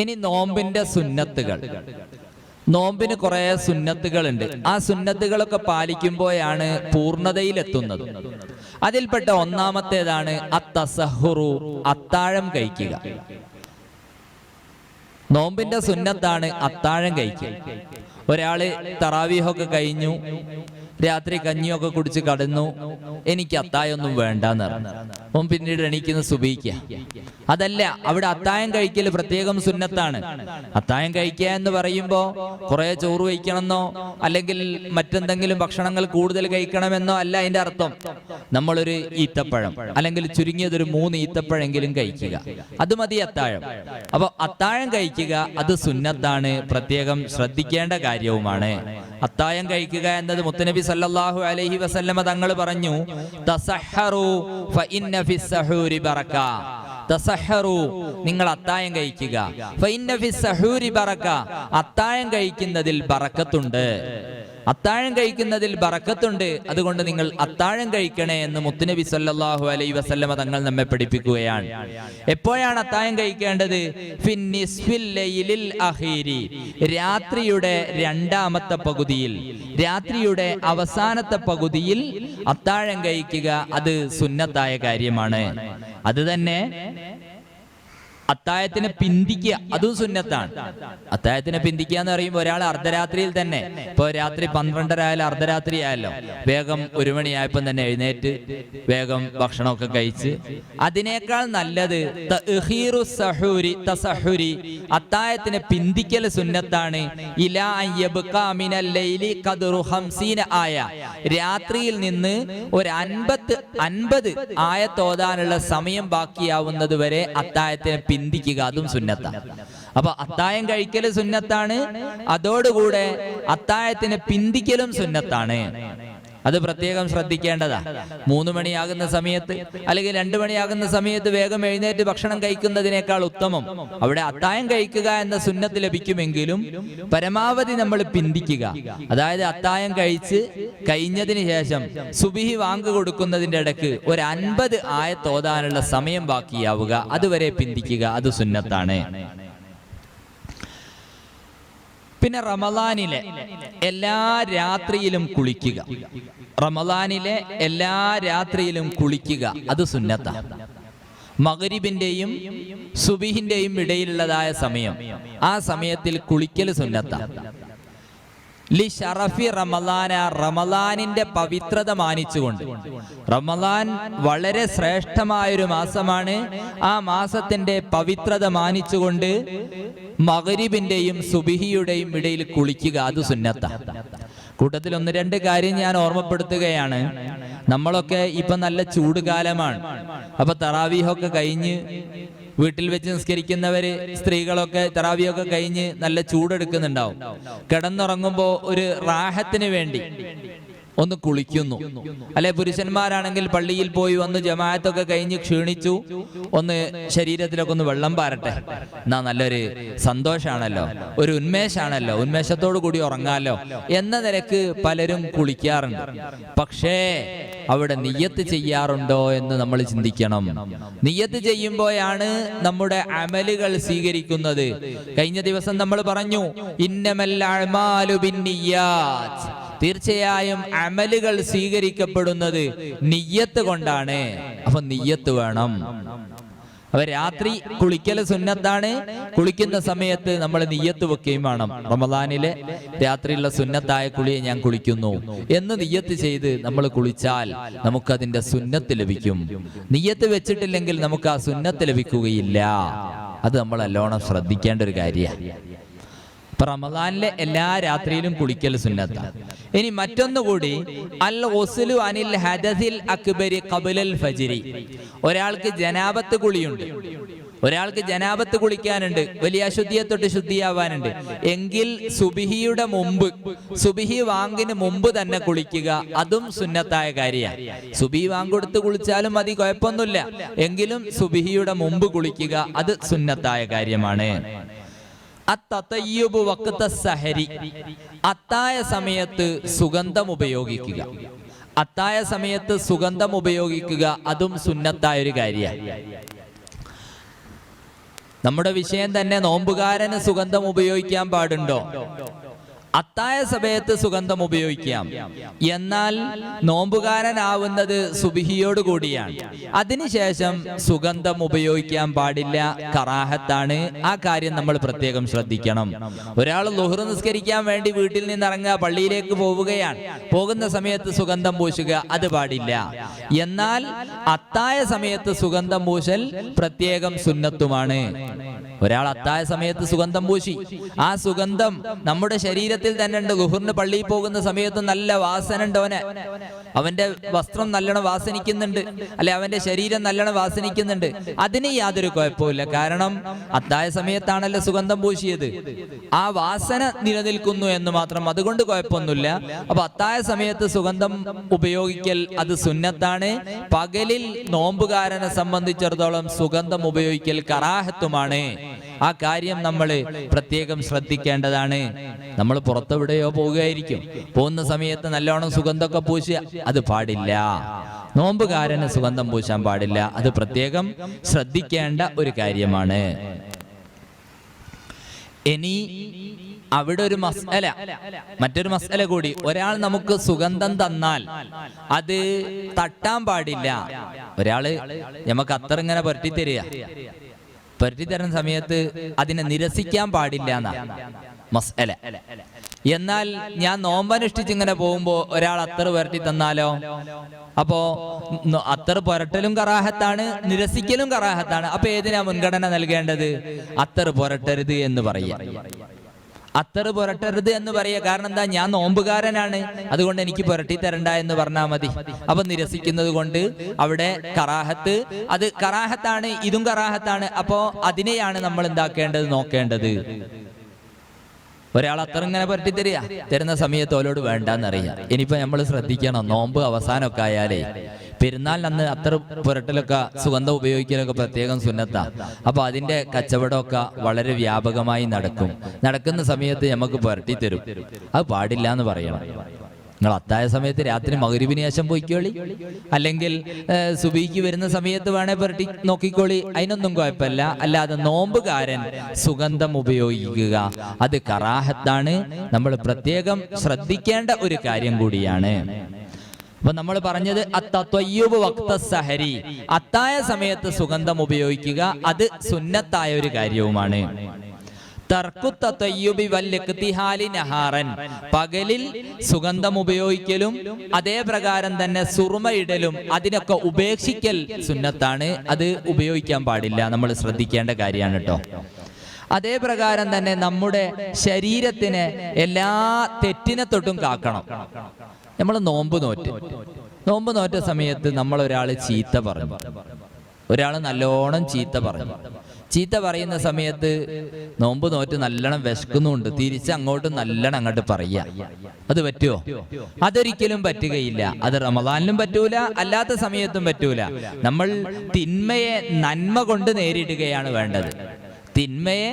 ഇനി നോമ്പിന്റെ സുന്നത്തുകൾ. നോമ്പിന് കുറെ സുന്നത്തുകളുണ്ട്. ആ സുന്നത്തുകളൊക്കെ പാലിക്കുമ്പോഴാണ് പൂർണ്ണതയിലെത്തുന്നത്. അതിൽപ്പെട്ട ഒന്നാമത്തേതാണ് അത്തസഹുറു, അത്താഴം കഴിക്കുക. നോമ്പിന്റെ സുന്നത്താണ് അത്താഴം കഴിക്കുക. ഒരാള് തറാവീഹൊക്കെ കഴിഞ്ഞു, രാത്രി കഞ്ഞിയൊക്കെ കുടിച്ച് കടന്നു, എനിക്ക് അത്തായൊന്നും വേണ്ടെന്ന് പറഞ്ഞു. പിന്നീട് എണീക്കുന്ന സുബഹിക്ക്. അതല്ല, അവിടെ അത്തായം കഴിക്കൽ പ്രത്യേകം സുന്നത്താണ്. അത്തായം കഴിക്കുക എന്ന് പറയുമ്പോ കുറെ ചോറ് കഴിക്കണമെന്നോ അല്ലെങ്കിൽ മറ്റെന്തെങ്കിലും ഭക്ഷണങ്ങൾ കൂടുതൽ കഴിക്കണമെന്നോ അല്ല അതിന്റെ അർത്ഥം. നമ്മളൊരു ഈത്തപ്പഴം അല്ലെങ്കിൽ ചുരുങ്ങിയതൊരു 3 ഈത്തപ്പഴെങ്കിലും കഴിക്കുക, അത് മതി അത്താഴം. അപ്പൊ അത്താഴം കഴിക്കുക അത് സുന്നത്താണ്, പ്രത്യേകം ശ്രദ്ധിക്കേണ്ട കാര്യവുമാണ്. അത്താഴം കഴിക്കുക എന്നത് മുത്തനബി സല്ലല്ലാഹു അലൈഹി വസല്ലമ തങ്ങൾ പറഞ്ഞു, തസഹറു ഫഇന്ന ഫിസ്സഹൂരി ബറക. തസഹറു, നിങ്ങൾ അത്താഴം കഴിക്കുക. ഫഇന്ന ഫിസ്സഹൂരി ബറക, അത്താഴം കഴിക്കുന്നതിൽ ബറക്കത്തുണ്ട്. അത്താഴം കഴിക്കുന്നതിൽ ബറക്കത്തുണ്ട്, അതുകൊണ്ട് നിങ്ങൾ അത്താഴം കഴിക്കണേ എന്ന് മുത്തുനബി സല്ലല്ലാഹു അലൈഹി വസല്ലമ തങ്ങൾ നമ്മെ പഠിപ്പിക്കുകയാണ്. എപ്പോഴാണ് അത്താഴം കഴിക്കേണ്ടത്? ഫിന്നിസ്ഫിൽ ലൈലിൽ അഖീരി, രാത്രിയുടെ 2ാമത്തെ പകുതിയിൽ, രാത്രിയുടെ അവസാനത്തെ പകുതിയിൽ അത്താഴം കഴിക്കുക അത് സുന്നത്തായ കാര്യമാണ്. അത് തന്നെ അത്താഴത്തിനെ പിന്തിക്കുക അതും സുന്നത്താണ്. അത്താഴത്തിനെ പിന്തിക്കുക എന്ന് പറയുമ്പോൾ ഒരാൾ അർദ്ധരാത്രിയിൽ തന്നെ, ഇപ്പൊ രാത്രി 12:30 ആയാലും അർദ്ധരാത്രി ആയല്ലോ, വേഗം 1 മണിയായപ്പം തന്നെ എഴുന്നേറ്റ് വേഗം ഭക്ഷണമൊക്കെ കഴിച്ച്, അതിനേക്കാൾ നല്ലത് തസഹുരി, അത്താഴത്തിനെ പിന്തിക്കൽ സുന്നത്താണ്. ഇലാ യബ്ഖാ മിനൽ ലൈലി ഖദ്റു 50 ആയ, രാത്രിയിൽ നിന്ന് ഒരു 50 ആയത്ത് ഓതാനുള്ള സമയം ബാക്കിയാവുന്നത് വരെ അത്താഴത്തിനെ പിന്തിക്കുക അതും സുന്നത്താണ്. അപ്പൊ അത്താഴം കഴിക്കല് സുന്നത്താണ്, അതോടുകൂടെ അത്താഴത്തിന് പിന്തിക്കലും സുന്നത്താണ്. അത് പ്രത്യേകം ശ്രദ്ധിക്കേണ്ടതാ. 3 മണിയാകുന്ന സമയത്ത് അല്ലെങ്കിൽ 2 മണിയാകുന്ന സമയത്ത് വേഗം എഴുന്നേറ്റ് ഭക്ഷണം കഴിക്കുന്നതിനേക്കാൾ ഉത്തമം അവിടെ അത്താഴം കഴിക്കുക എന്ന സുന്നത്ത് ലഭിക്കുമെങ്കിലും പരമാവധി നമ്മൾ പിന്തിക്കുക. അതായത് അത്താഴം കഴിച്ച് കഴിഞ്ഞതിന് ശേഷം സുബിഹി വാങ്ക് കൊടുക്കുന്നതിന്റെ ഇടയ്ക്ക് ഒരു 50 ആയത്ത് ഓതാനുള്ള സമയം ബാക്കിയാവുക, അതുവരെ പിന്തിക്കുക, അത് സുന്നത്താണ്. പിന്നെ റമളാനിലെ എല്ലാ രാത്രിയിലും കുളിക്കുക. റമളാനിലെ എല്ലാ രാത്രിയിലും കുളിക്കുക അത് സുന്നത്താണ്. മഗ്രിബിന്റെയും സുബഹിന്റെയും ഇടയിലുള്ളതായ സമയം, ആ സമയത്തിൽ കുളിക്കൽ സുന്നത്താണ്. ലി ഷറഫി റമളാന, റമളാനിന്റെ പവിത്രത മാനിച്ചുകൊണ്ട്. റമളാൻ വളരെ ശ്രേഷ്ഠമായൊരു മാസമാണ്. ആ മാസത്തിന്റെ പവിത്രത മാനിച്ചുകൊണ്ട് മഗ്രിബിന്റെയും സുബഹിയുടെയും ഇടയിൽ കുളിക്കുക അത് സുന്നത്താണ്. കൂട്ടത്തിൽ 1-2 കാര്യം ഞാൻ ഓർമ്മപ്പെടുത്തുകയാണ്. നമ്മളൊക്കെ ഇപ്പൊ നല്ല ചൂട് കാലമാണ്. അപ്പൊ തറാവീഹൊക്കെ കഴിഞ്ഞ് വീട്ടിൽ വെച്ച് നിസ്കരിക്കുന്നവര്, സ്ത്രീകളൊക്കെ തറാവിയൊക്കെ കഴിഞ്ഞ് നല്ല ചൂടെടുക്കുന്നുണ്ടാവും. കിടന്നുറങ്ങുമ്പോ ഒരു റാഹത്തിന് വേണ്ടി ഒന്ന് കുളിക്കുന്നു. അല്ലെ പുരുഷന്മാരാണെങ്കിൽ പള്ളിയിൽ പോയി വന്ന് ജമാഅത്തൊക്കെ കഴിഞ്ഞ് ക്ഷീണിച്ചു, ഒന്ന് ശരീരത്തിലൊക്കെ ഒന്ന് വെള്ളം പാരട്ടെ, എന്നാ നല്ലൊരു സന്തോഷാണല്ലോ, ഒരു ഉന്മേഷാണല്ലോ, ഉന്മേഷത്തോടു കൂടി ഉറങ്ങാലോ എന്ന നിലക്ക് പലരും കുളിക്കാറുണ്ട്. പക്ഷേ അവിടെ നിയ്യത്ത് ചെയ്യാറുണ്ടോ എന്ന് നമ്മൾ ചിന്തിക്കണം. നിയ്യത്ത് ചെയ്യുമ്പോഴാണ് നമ്മുടെ അമലുകൾ സ്വീകരിക്കുന്നത്. കഴിഞ്ഞ ദിവസം നമ്മൾ പറഞ്ഞു, ഇന്നമൽ അഅ്മാലു ബിന്നിയ്യാത്ത്, തീർച്ചയായും അമലുകൾ സ്വീകരിക്കപ്പെടുന്നത് നിയ്യത്ത് കൊണ്ടാണ്. അപ്പൊ നിയ്യത്ത് വേണം. അപ്പൊ രാത്രി കുളിക്കല് സുന്നത്താണ്. കുളിക്കുന്ന സമയത്ത് നമ്മൾ നിയ്യത്ത് വെക്കുകയും വേണം. റമളാനിലെ രാത്രിയുള്ള സുന്നത്തായ കുളിയെ ഞാൻ കുളിക്കുന്നു എന്ന് നിയ്യത്ത് ചെയ്ത് നമ്മൾ കുളിച്ചാൽ നമുക്കതിന്റെ സുന്നത്ത് ലഭിക്കും. നിയ്യത്ത് വെച്ചിട്ടില്ലെങ്കിൽ നമുക്ക് ആ സുന്നത്ത് ലഭിക്കുകയില്ല. അത് നമ്മൾ നല്ലോണം ശ്രദ്ധിക്കേണ്ട ഒരു കാര്യമാണ്. റമളാനിലെ എല്ലാ രാത്രിയിലും കുളിക്കൽ സുന്നത്താണ്. ഇനി മറ്റൊന്നുകൂടി, അൽ ഗുസ്ലു അനിൽ ഹദസിൽ അക്ബരി ഖബ്ലൽ ഫജ്രി. ഒരാൾക്ക് ജനാബത്ത് കുളിയുണ്ട്, ഒരാൾക്ക് ജനാബത്ത് കുളിക്കാനുണ്ട്, വലിയ അശുദ്ധിയെ തൊട്ട് ശുദ്ധിയാവാനുണ്ട് എങ്കിൽ സുബഹിയുടെ മുമ്പ്, സുബഹി വാങ്കിന് മുമ്പ് തന്നെ കുളിക്കുക അതും സുന്നത്തായ കാര്യമാണ്. സുബഹി വാങ്ക് കൊടുത്ത് കുളിച്ചാലും മതി, കുഴപ്പമൊന്നുമില്ല. എങ്കിലും സുബഹിയുടെ മുമ്പ് കുളിക്കുക അത് സുന്നത്തായ കാര്യമാണ്. അത്തയ്യുബ് വഖ്ത സഹരി, അത്തായ സമയത്ത് സുഗന്ധം ഉപയോഗിക്കുക. അത്തായ സമയത്ത് സുഗന്ധം ഉപയോഗിക്കുക അതും സുന്നത്തായ ഒരു കാര്യമാണ്. നമ്മുടെ വിഷയം തന്നെ നോമ്പുകാരന് സുഗന്ധം ഉപയോഗിക്കാൻ പാടുണ്ടോ? അത്തായ സമയത്ത് സുഗന്ധം ഉപയോഗിക്കാം, എന്നാൽ നോമ്പുകാരനാവുന്നത് സുബിഹിയോട് കൂടിയാണ്. അതിനുശേഷം സുഗന്ധം ഉപയോഗിക്കാൻ പാടില്ല, കറാഹത്താണ്. ആ കാര്യം നമ്മൾ പ്രത്യേകം ശ്രദ്ധിക്കണം. ഒരാൾ ളുഹ്ർ നിസ്കരിക്കാൻ വേണ്ടി വീട്ടിൽ നിന്ന് ഇറങ്ങുക, പള്ളിയിലേക്ക് പോവുകയാണ്, പോകുന്ന സമയത്ത് സുഗന്ധം പൂശുക, അത് പാടില്ല. എന്നാൽ അത്തായ സമയത്ത് സുഗന്ധം പൂശൽ പ്രത്യേകം സുന്നത്തുമാണ്. ഒരാൾ അത്തായ സമയത്ത് സുഗന്ധം പൂശി, ആ സുഗന്ധം നമ്മുടെ ശരീരത്തിൽ തന്നെ ഉണ്ട്. ളുഹ്റിന് പള്ളിയിൽ പോകുന്ന സമയത്ത് നല്ല വാസന ഉണ്ട്, അവന്റെ വസ്ത്രം നല്ലോണം വാസനിക്കുന്നുണ്ട്, അല്ലെ അവന്റെ ശരീരം നല്ലോണം വാസനിക്കുന്നുണ്ട്. അതിന് യാതൊരു കുഴപ്പമില്ല, കാരണം അത്തായ സമയത്താണല്ലോ സുഗന്ധം പൂശിയത്. ആ വാസന നിലനിൽക്കുന്നു എന്ന് മാത്രം, അതുകൊണ്ട് കുഴപ്പമൊന്നുമില്ല. അപ്പൊ അത്തായ സമയത്ത് സുഗന്ധം ഉപയോഗിക്കൽ അത് സുന്നത്താണ്. പകലിൽ നോമ്പുകാരനെ സംബന്ധിച്ചിടത്തോളം സുഗന്ധം ഉപയോഗിക്കൽ കറാഹത്തുമാണ്. ആ കാര്യം നമ്മൾ പ്രത്യേകം ശ്രദ്ധിക്കേണ്ടതാണ്. നമ്മൾ പുറത്തെവിടെയോ പോവുകയായിരിക്കും, പോകുന്ന സമയത്ത് നല്ലോണം സുഗന്ധമൊക്കെ പൂശുക, അത് പാടില്ല. നോമ്പുകാരന് സുഗന്ധം പൂശാൻ പാടില്ല, അത് പ്രത്യേകം ശ്രദ്ധിക്കേണ്ട ഒരു കാര്യമാണ്. ഇനി അവിടെ ഒരു മസ്അല, മറ്റൊരു മസ്അല കൂടി. ഒരാൾ നമുക്ക് സുഗന്ധം തന്നാൽ അത് തട്ടാൻ പാടില്ല. ഒരാള് നമുക്ക് അത്ര ഇങ്ങനെ പുരട്ടിത്തരിക, പുരട്ടിത്തരുന്ന സമയത്ത് അതിനെ നിരസിക്കാൻ പാടില്ല എന്നാ മസ്അല. എന്നാൽ ഞാൻ നോമ്പനുഷ്ഠിച്ച് ഇങ്ങനെ പോകുമ്പോ ഒരാൾ അത്തർ പുരട്ടി തന്നാലോ? അപ്പോ അത്തർ പുരട്ടലും കറാഹത്താണ്, നിരസിക്കലും കറാഹത്താണ്. അപ്പൊ ഏതിനാ മുൻഗണന നൽകേണ്ടത്? അത്തർ പുരട്ടരുത് എന്ന് പറയുക, അത്തർ പുരട്ടരുത് എന്ന് പറയുക. കാരണം എന്താ? ഞാൻ നോമ്പുകാരനാണ്, അതുകൊണ്ട് എനിക്ക് പുരട്ടി തരണ്ട എന്ന് പറഞ്ഞാൽ മതി. അപ്പൊ നിരസിക്കുന്നത് കൊണ്ട് അവിടെ കറാഹത്ത്, അത് കറാഹത്താണ്, ഇതും കറാഹത്താണ്. അപ്പോ അതിനെയാണ് നമ്മൾ എന്താക്കേണ്ടത്, നോക്കേണ്ടത്. ഒരാൾ അത്ര ഇങ്ങനെ പുരട്ടി തരുന്ന സമയത്ത് ഓലോട് വേണ്ടെന്നറിയാം. ഇനിയിപ്പോ നമ്മൾ ശ്രദ്ധിക്കണം, നോമ്പ് അവസാനമൊക്കെ ആയാലേ, പെരുന്നാളിന് അന്ന് അത്ര പുരട്ടലൊക്കെ സുഗന്ധം ഉപയോഗിക്കലൊക്കെ പ്രത്യേകം സുന്നത്താ. അപ്പൊ അതിന്റെ കച്ചവടമൊക്കെ വളരെ വ്യാപകമായി നടക്കുന്ന സമയത്ത് നമുക്ക് പുരട്ടി തരും, അത് പാടില്ല എന്ന് പറയണം. നിങ്ങൾ അത്തായ സമയത്ത് രാത്രി മഗ്‌രിബിന് ശേഷം പോയിക്കോളി, അല്ലെങ്കിൽ സുബഹിക്ക് വരുന്ന സമയത്ത് വേണേ പുരട്ടി നോക്കിക്കോളി, അതിനൊന്നും കുഴപ്പമില്ല. അല്ലാതെ നോമ്പുകാരൻ സുഗന്ധം ഉപയോഗിക്കുക അത് കറാഹത്താണ്. നമ്മൾ പ്രത്യേകം ശ്രദ്ധിക്കേണ്ട ഒരു കാര്യം കൂടിയാണ്. അപ്പൊ നമ്മൾ പറഞ്ഞത് അത്തത്വയ്യൂബ് വഖ്ത സഹരി, അത്തായ സമയത്ത് സുഗന്ധം ഉപയോഗിക്കുക അത് സുന്നത്തായ ഒരു കാര്യവുമാണ്. പകലിൽ സുഗന്ധം ഉപയോഗിക്കലും അതേ പ്രകാരം തന്നെ സുറുമയിടലും അതിനൊക്കെ ഉപേക്ഷിക്കൽ സുന്നത്താണ്. അത് ഉപയോഗിക്കാൻ പാടില്ല, നമ്മൾ ശ്രദ്ധിക്കേണ്ട കാര്യമാണ് കേട്ടോ. അതേ പ്രകാരം തന്നെ നമ്മുടെ ശരീരത്തിന് എല്ലാ തെറ്റിനെ തൊട്ടും കാക്കണം. നമ്മൾ നോമ്പ് നോറ്റ സമയത്ത് നമ്മൾ ഒരാള് ചീത്ത പറഞ്ഞു, ഒരാൾ നല്ലോണം ചീത്ത പറഞ്ഞു. ചീത്ത പറയുന്ന സമയത്ത് നോമ്പ് നോറ്റ് നല്ലോണം വിശക്കുന്നുണ്ട്, തിരിച്ച് നല്ലോണം അങ്ങോട്ട് പറയുക, അത് പറ്റുമോ? അതൊരിക്കലും പറ്റുകയില്ല. അത് റമദാനിലും പറ്റൂല, അല്ലാത്ത സമയത്തും പറ്റൂല. നമ്മൾ തിന്മയെ നന്മ കൊണ്ട് നേരിടുകയാണ് വേണ്ടത്. തിന്മയെ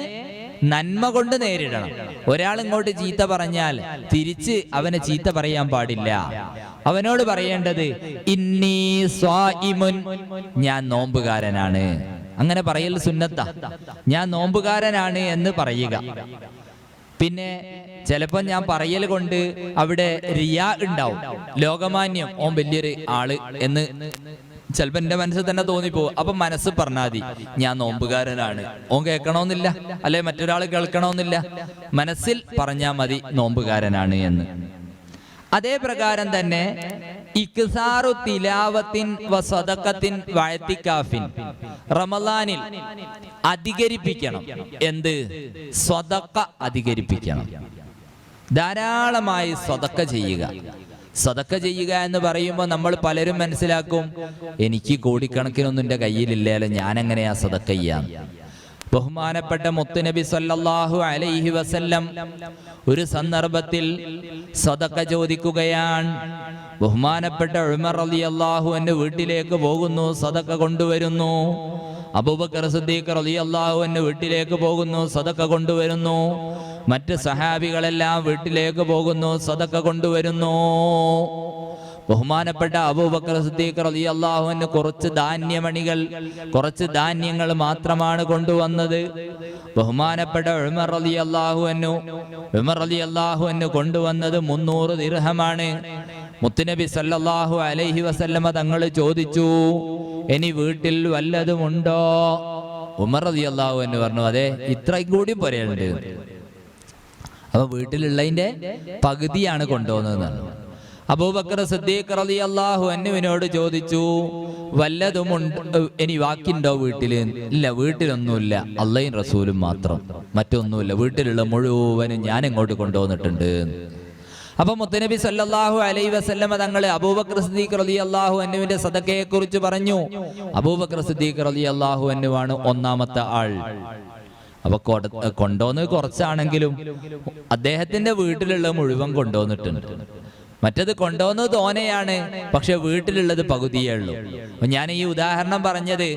നന്മ കൊണ്ട് നേരിടണം. ഒരാൾ ഇങ്ങോട്ട് ചീത്ത പറഞ്ഞാൽ തിരിച്ച് അവനെ ചീത്ത പറയാൻ പാടില്ല. അവനോട് പറയേണ്ടത് ഇന്നീ സ്വാഇമുൻ, ഞാൻ നോമ്പുകാരനാണ്. അങ്ങനെ പറയൽ സുന്നത്താ, ഞാൻ നോമ്പുകാരനാണ് എന്ന് പറയുക. പിന്നെ ചിലപ്പോ ഞാൻ പറയൽ കൊണ്ട് അവിടെ റിയാ ഉണ്ടാവും, ലോകമാന്യം, ഓൻ വലിയൊരു ആള് എന്ന് ചിലപ്പോ എന്റെ മനസ്സിൽ തന്നെ തോന്നിപ്പോവും. അപ്പൊ മനസ്സ് പറഞ്ഞാൽ മതി ഞാൻ നോമ്പുകാരനാണ്, ഓൻ കേൾക്കണമെന്നില്ല, അല്ലെ മറ്റൊരാൾ കേൾക്കണമെന്നില്ല, മനസ്സിൽ പറഞ്ഞാൽ മതി നോമ്പുകാരനാണ് എന്ന്. അതേ പ്രകാരം തന്നെ ഇക്സാറു തിലാവത്തിൻ വസദഖത്തിൻ വഅതികാഫിൻ, റമളാനിൽ അധികരിപ്പിക്കണം. എന്ത്? സ്വതക്ക അധികരിപ്പിക്കണം. ധാരാളമായി സ്വതക്ക ചെയ്യുക. സദക്ക ചെയ്യുക എന്ന് പറയുമ്പോൾ നമ്മൾ പലരും മനസ്സിലാക്കും, എനിക്ക് കോടിക്കണക്കിനൊന്നും എൻ്റെ കയ്യിലില്ലല്ലോ, ഞാൻ എങ്ങനെയാ സദക്ക ചെയ്യാം? ബഹുമാനപ്പെട്ട മുത്തുനബി സല്ലല്ലാഹു അലൈഹി വസല്ലം ഒരു സന്ദർഭത്തിൽ സദക്ക ചോദിക്കുകയാണ്. ബഹുമാനപ്പെട്ട ഉമർ റളിയല്ലാഹു അൻഹു വീട്ടിലേക്ക് പോകുന്നു, സദക്ക കൊണ്ടുവരുന്നു. അബൂബക്കർ സിദ്ദീഖ് റളിയല്ലാഹു അൻഹു വീട്ടിലേക്ക് പോകുന്നു, സദക്ക കൊണ്ടുവരുന്നു. മറ്റ് സഹാബികളെല്ലാം വീട്ടിലേക്ക് പോകുന്നു, സദക്ക കൊണ്ടുവരുന്നു. ബഹുമാനപ്പെട്ട അബൂബക്കർ സിദ്ദീഖ് റളിയല്ലാഹു അൻഹു കുറച്ച് ധാന്യങ്ങൾ മാത്രമാണ് കൊണ്ടുവന്നത്. ബഹുമാനപ്പെട്ട ഉമർ റളിയല്ലാഹു അൻഹു കൊണ്ടുവന്നത് 300 ദിർഹമാണ്. മുത്തുനബി സല്ലല്ലാഹു അലൈഹി വസല്ലമ തങ്ങൾ ചോദിച്ചു, ഇനി വീട്ടിൽ വല്ലതുമുണ്ടോ? ഉമർ റളിയല്ലാഹു അൻഹു പറഞ്ഞു, അതെ, ഇത്രയും കൂടി പോരെയുണ്ട്. അപ്പൊ വീട്ടിലുള്ളതിന്റെ പകുതിയാണ് കൊണ്ടുവന്നതെന്നാണ്. അബൂബക്കർ സിദ്ദീഖ് റളിയല്ലാഹു അൻഹുവിനോട് ചോദിച്ചു, വല്ലതുമുണ്ട്, ഇനി ബാക്കിയുണ്ടോ വീട്ടില്? ഇല്ല, വീട്ടിലൊന്നുമില്ല, അള്ളയും റസൂലും മാത്രം, മറ്റൊന്നുമില്ല, വീട്ടിലുള്ള മുഴുവനും ഞാൻ ഇങ്ങോട്ട് കൊണ്ടുവന്നിട്ടുണ്ട്. അപ്പൊ മുത്തുനബി സല്ലല്ലാഹു അലൈഹി വസല്ലമ തങ്ങൾ അബൂബക്കർ സിദ്ദീഖ് റളിയല്ലാഹു അൻഹുവിന്റെ സദഖയെ കുറിച്ച് പറഞ്ഞു. അബൂബക്കർ സിദ്ദീഖ് റളിയല്ലാഹു അൻഹുവാണ് ഒന്നാമത്തെ ആൾ. അപ്പൊ കൊണ്ടുവന്ന് കുറച്ചാണെങ്കിലും അദ്ദേഹത്തിന്റെ വീട്ടിലുള്ള മുഴുവൻ കൊണ്ടുവന്നിട്ടുണ്ട്. മറ്റത് കൊണ്ടുവന്നത് തോനെയാണ്, പക്ഷെ വീട്ടിലുള്ളത് പകുതിയേ ഉള്ളൂ. ഞാൻ ഈ ഉദാഹരണം പറഞ്ഞത്,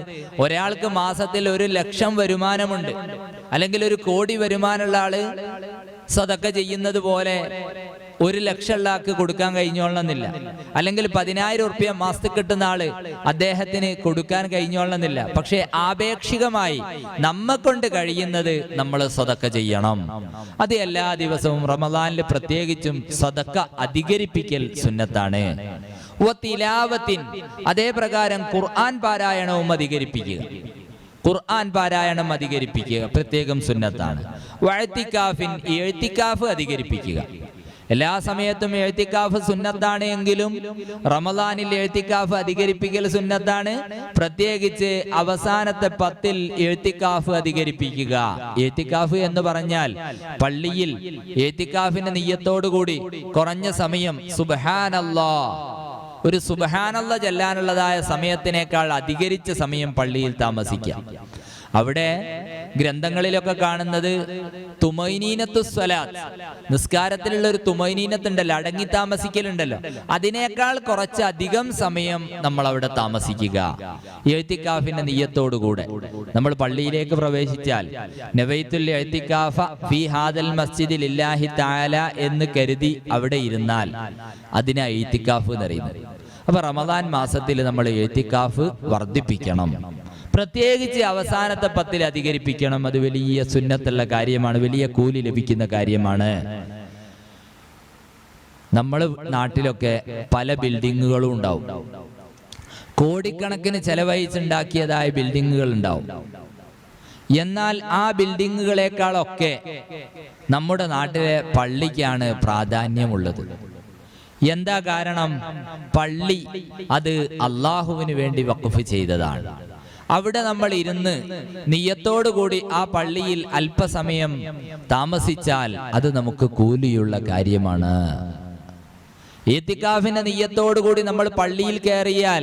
ഒരാൾക്ക് മാസത്തിൽ 1 ലക്ഷം വരുമാനമുണ്ട്, അല്ലെങ്കിൽ 1 കോടി വരുമാനമുള്ള ആള് സദഖ ചെയ്യുന്നത് പോലെ 1 ലക്ഷം ആൾക്ക് കൊടുക്കാൻ കഴിഞ്ഞോളണമെന്നില്ല, അല്ലെങ്കിൽ 10,000 ഉറുപ്യ മാസത്തിൽ കിട്ടുന്ന ആള് അദ്ദേഹത്തിന് കൊടുക്കാൻ കഴിഞ്ഞോളണമെന്നില്ല. പക്ഷെ ആപേക്ഷികമായി നമ്മെ കൊണ്ട് കഴിയുന്നത് നമ്മൾ സദഖ ചെയ്യണം. അത് എല്ലാ ദിവസവും റമദാനിൽ പ്രത്യേകിച്ചും സദഖ അധികരിപ്പിക്കൽ സുന്നത്താണ്. അതേ പ്രകാരം ഖുർആൻ പാരായണവും അധികരിപ്പിക്കുക. ഖുർആൻ പാരായണം അധികരിപ്പിക്കുക പ്രത്യേകം സുന്നത്താണ്. എഴുത്തിക്കാഫ് അധികരിപ്പിക്കുക. എല്ലാ സമയത്തും എഴുത്തിക്കാഫ് സുന്നത്താണ് എങ്കിലും റമദാനിൽ എഴുത്തിക്കാഫ് അധികരിപ്പിക്കൽ സുന്നത്താണ്. പ്രത്യേകിച്ച് അവസാനത്തെ 10-ൽ എഴുത്തിക്കാഫ് അധികരിപ്പിക്കുക. എഴുത്തിക്കാഫ് എന്ന് പറഞ്ഞാൽ പള്ളിയിൽ എഴുത്തിക്കാഫിന്റെ നിയ്യത്തോടുകൂടി കുറഞ്ഞ സമയം ഒരു സുബ്ഹാനല്ലാഹ് ചെല്ലാനുള്ളതായ സമയത്തിനേക്കാൾ അധികരിച്ച സമയം പള്ളിയിൽ താമസിക്കാം. അവിടെ ഗ്രന്ഥങ്ങളിലൊക്കെ കാണുന്നത് തുമൈനീനത്തു സ്വലാത്ത്, നിസ്കാരത്തിലുള്ള ഒരു തുമൈനീനത്തുണ്ടല്ലോ, അടങ്ങി താമസിക്കലുണ്ടല്ലോ, അതിനേക്കാൾ കുറച്ചധികം സമയം നമ്മൾ അവിടെ താമസിക്കുക. എഴുത്തിക്കാഫിന്റെ നിയ്യത്തോടുകൂടെ നമ്മൾ പള്ളിയിലേക്ക് പ്രവേശിച്ചാൽ നവൈത്തുൽ എഴുത്തിക്കാഫ ഫീ ഹാദൽ മസ്ജിദി ലില്ലാഹി തആല എന്ന് കരുതി അവിടെ ഇരുന്നാൽ അതിനാ എഴുത്തിക്കാഫ് എന്നറിയുന്നത്. അപ്പൊ റമദാൻ മാസത്തിൽ നമ്മൾ എഴുത്തിക്കാഫ് വർദ്ധിപ്പിക്കണം. പ്രത്യേകിച്ച് അവസാനത്തെ 10-ൽ അധികരിപ്പിക്കണം. അത് വലിയ സുന്നത്തുള്ള കാര്യമാണ്, വലിയ കൂലി ലഭിക്കുന്ന കാര്യമാണ്. നമ്മൾ നാട്ടിലൊക്കെ പല ബിൽഡിങ്ങുകളും ഉണ്ടാവും, കോടിക്കണക്കിന് ചെലവഴിച്ചുണ്ടാക്കിയതായ ബിൽഡിങ്ങുകൾ ഉണ്ടാവും. എന്നാൽ ആ ബിൽഡിങ്ങുകളെക്കാളൊക്കെ നമ്മുടെ നാട്ടിലെ പള്ളിക്കാണ് പ്രാധാന്യമുള്ളത്. എന്താ കാരണം? പള്ളി അത് അള്ളാഹുവിന് വേണ്ടി വഖഫ് ചെയ്തതാണ്. അവിടെ നമ്മൾ ഇരുന്ന് നിയ്യത്തോടുകൂടി ആ പള്ളിയിൽ അല്പസമയം താമസിച്ചാൽ അത് നമുക്ക് കൂലിയുള്ള കാര്യമാണ്. ഇത്തികാഫിന്റെ നിയ്യത്തോടുകൂടി നമ്മൾ പള്ളിയിൽ കയറിയാൽ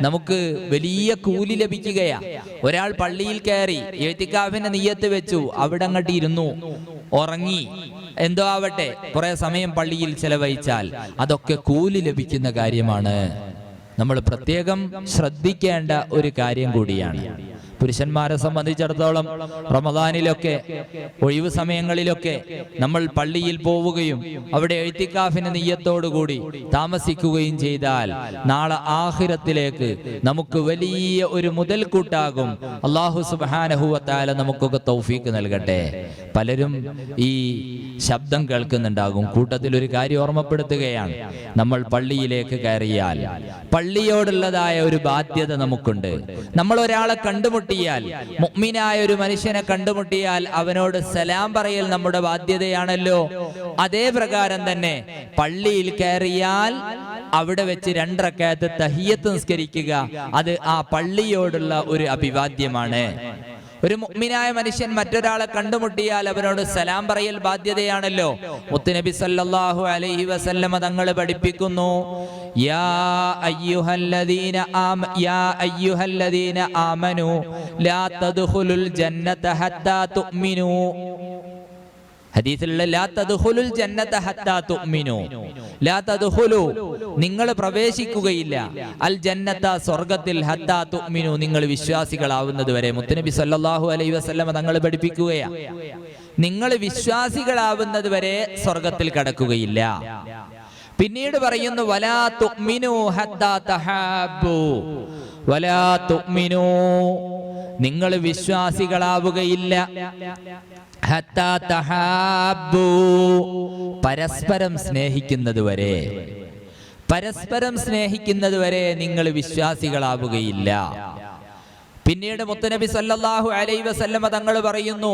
നമുക്ക് വലിയ കൂലി ലഭിക്കുകയാ. ഒരാൾ പള്ളിയിൽ കയറി ഇത്തികാഫിന്റെ നിയ്യത്ത് വെച്ചു, അവിടെ അങ്ങോട്ട് ഇരുന്നു, ഉറങ്ങി, എന്തോ ആവട്ടെ, കുറെ സമയം പള്ളിയിൽ ചെലവഴിച്ചാൽ അതൊക്കെ കൂലി ലഭിക്കുന്ന കാര്യമാണ്. നമ്മൾ പ്രത്യേകം ശ്രദ്ധിക്കേണ്ട ഒരു കാര്യം കൂടിയാണ്. പുരുഷന്മാരെ സംബന്ധിച്ചിടത്തോളം റമദാനിലൊക്കെ ഒഴിവ് സമയങ്ങളിലൊക്കെ നമ്മൾ പള്ളിയിൽ പോവുകയും അവിടെ എഴുത്തിക്കാഫിന്റെ നിയ്യത്തോടുകൂടി താമസിക്കുകയും ചെയ്താൽ നാളെ ആഖിറത്തിലേക്ക് നമുക്ക് വലിയ ഒരു മുതൽക്കൂട്ടാകും. അല്ലാഹു സുബ്ഹാനഹു വ തആല നമുക്കൊക്കെ തൗഫീക്ക് നൽകട്ടെ. പലരും ഈ ശബ്ദം കേൾക്കുന്നുണ്ടാകും. കൂട്ടത്തിൽ ഒരു കാര്യം ഓർമ്മപ്പെടുത്തുകയാണ്. നമ്മൾ പള്ളിയിലേക്ക് കയറിയാൽ പള്ളിയോടുള്ളതായ ഒരു ബാധ്യത നമുക്കുണ്ട്. നമ്മൾ ഒരാളെ കണ്ടുമുട്ടിയാൽ, മുഅ്മിനായ ഒരു മനുഷ്യനെ കണ്ടുമുട്ടിയാൽ അവനോട് സലാം പറയൽ നമ്മുടെ ബാധ്യതയാണല്ലോ. അതേ പ്രകാരം തന്നെ പള്ളിയിൽ കയറിയാൽ അവിടെ വെച്ച് 2 റക്അത്ത് തഹിയ്യത്ത് നിസ്കരിക്കുക, അത് ആ പള്ളിയോടുള്ള ഒരു അഭിവാദ്യമാണ്. ഒരു മുഅ്മിനായ മനുഷ്യൻ മറ്റൊരാളെ കണ്ടുമുട്ടിയാൽ അവനോട് സലാം പറയൽ ബാധ്യതയാണല്ലോ. മുത്തുനബി സല്ലല്ലാഹു അലൈഹി വസല്ലമ തങ്ങൾ പഠിപ്പിക്കുന്നു, യാ അയ്യുഹല്ലദീന ആമനു ലാ തദ്ഖുലുൽ ജന്നത ഹത്താ തുഅ്മിനു. ഹദീസിലുള്ള ലാ തദ്ഖുലുൽ ജന്നത ഹത്താ തുഅ്മിനു, ലാ തദ്ഖുലു, നിങ്ങൾ പ്രവേശിക്കുകയില്ല, അൽ ജന്നത, സ്വർഗ്ഗത്തിൽ, ഹത്താ തുഅ്മിനു, നിങ്ങൾ വിശ്വാസികളാവുന്നത് വരെ. മുത്തുനബി സല്ലല്ലാഹു അലൈഹി വസല്ലമ തങ്ങൾ പഠിപ്പിക്കുകയാണ്, നിങ്ങൾ വിശ്വാസികളാവുന്നത് വരെ സ്വർഗ്ഗത്തിൽ കടക്കുകയില്ല. പിന്നീട് പറയുന്നു വലാ തുഅ്മിനൂ ഹത്താ തഹാബ്ബു, വലാ തുഅ്മിനൂ, നിങ്ങൾ വിശ്വാസികളാവുകയില്ല, ഹത്താ തഹാബ്ബു, പരസ്പരം സ്നേഹിക്കുന്നതുവരെ, പരസ്പരം സ്നേഹിക്കുന്നതുവരെ നിങ്ങൾ വിശ്വാസികളാവുകയില്ല. പിന്നീട് മുത്തുനബി സല്ലല്ലാഹു അലൈഹി വസല്ലമ തങ്ങൾ പറയുന്നു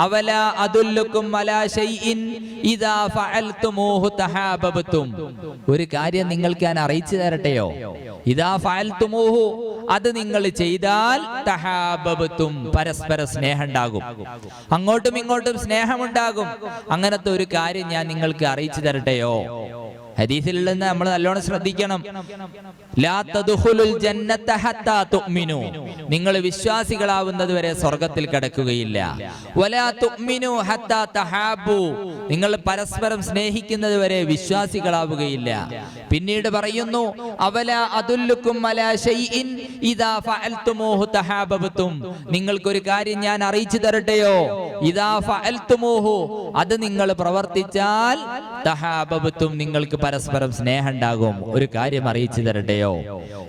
അവലാ അദുല്ലുക്കും അലാ ശൈഇൻ ഇദാ ഫഅൽതുമൂഹു തഹാബബതും, ഒരു കാര്യം നിങ്ങൾക്ക് ഞാൻ അറിയിച്ചു തരട്ടെയോ, ഇദാ ഫഅൽതുമൂഹു, അത് നിങ്ങൾ ചെയ്താൽ തഹാബബതും, പരസ്പര സ്നേഹം ഉണ്ടാകും, അങ്ങോട്ടും ഇങ്ങോട്ടും സ്നേഹമുണ്ടാകും. അങ്ങനത്തെ ഒരു കാര്യം ഞാൻ നിങ്ങൾക്ക് അറിയിച്ചു തരട്ടെയോ. ഹദീസിൽ നിന്ന് നമ്മൾ നല്ലോണം ശ്രദ്ധിക്കണം. ലാ തദ്ഖുലുൽ ജന്നത ഹത്താ തുഅ്മിനു, നിങ്ങൾ വിശ്വാസികളാവുന്നത് വരെ സ്വർഗ്ഗത്തിൽ കടക്കുകയില്ല. വലാ തുഅ്മിനു ഹത്താ തഹാബ്ബു, നിങ്ങൾ പരസ്പരം സ്നേഹിക്കുന്നത് വരെ വിശ്വാസികളാവുകയില്ല. പിന്നീട് പറയുന്നു അവലാ അദുല്ലുക്കും അലാ ശൈഇൻ ഇദാ ഫഅൽതുമൂഹു തഹാബബതും, നിങ്ങൾക്കൊരു കാര്യം ഞാൻ അറിയിച്ചു തരട്ടെയോ, ഇദാ ഫഅൽതുമൂഹു, അത് നിങ്ങൾ പ്രവർത്തിച്ചാൽ തഹാബബതും, നിങ്ങൾക്ക് പരസ്പരം സ്നേഹം ഉണ്ടാകും. ഒരു കാര്യം അറിയിച്ചു തരട്ടെയോ.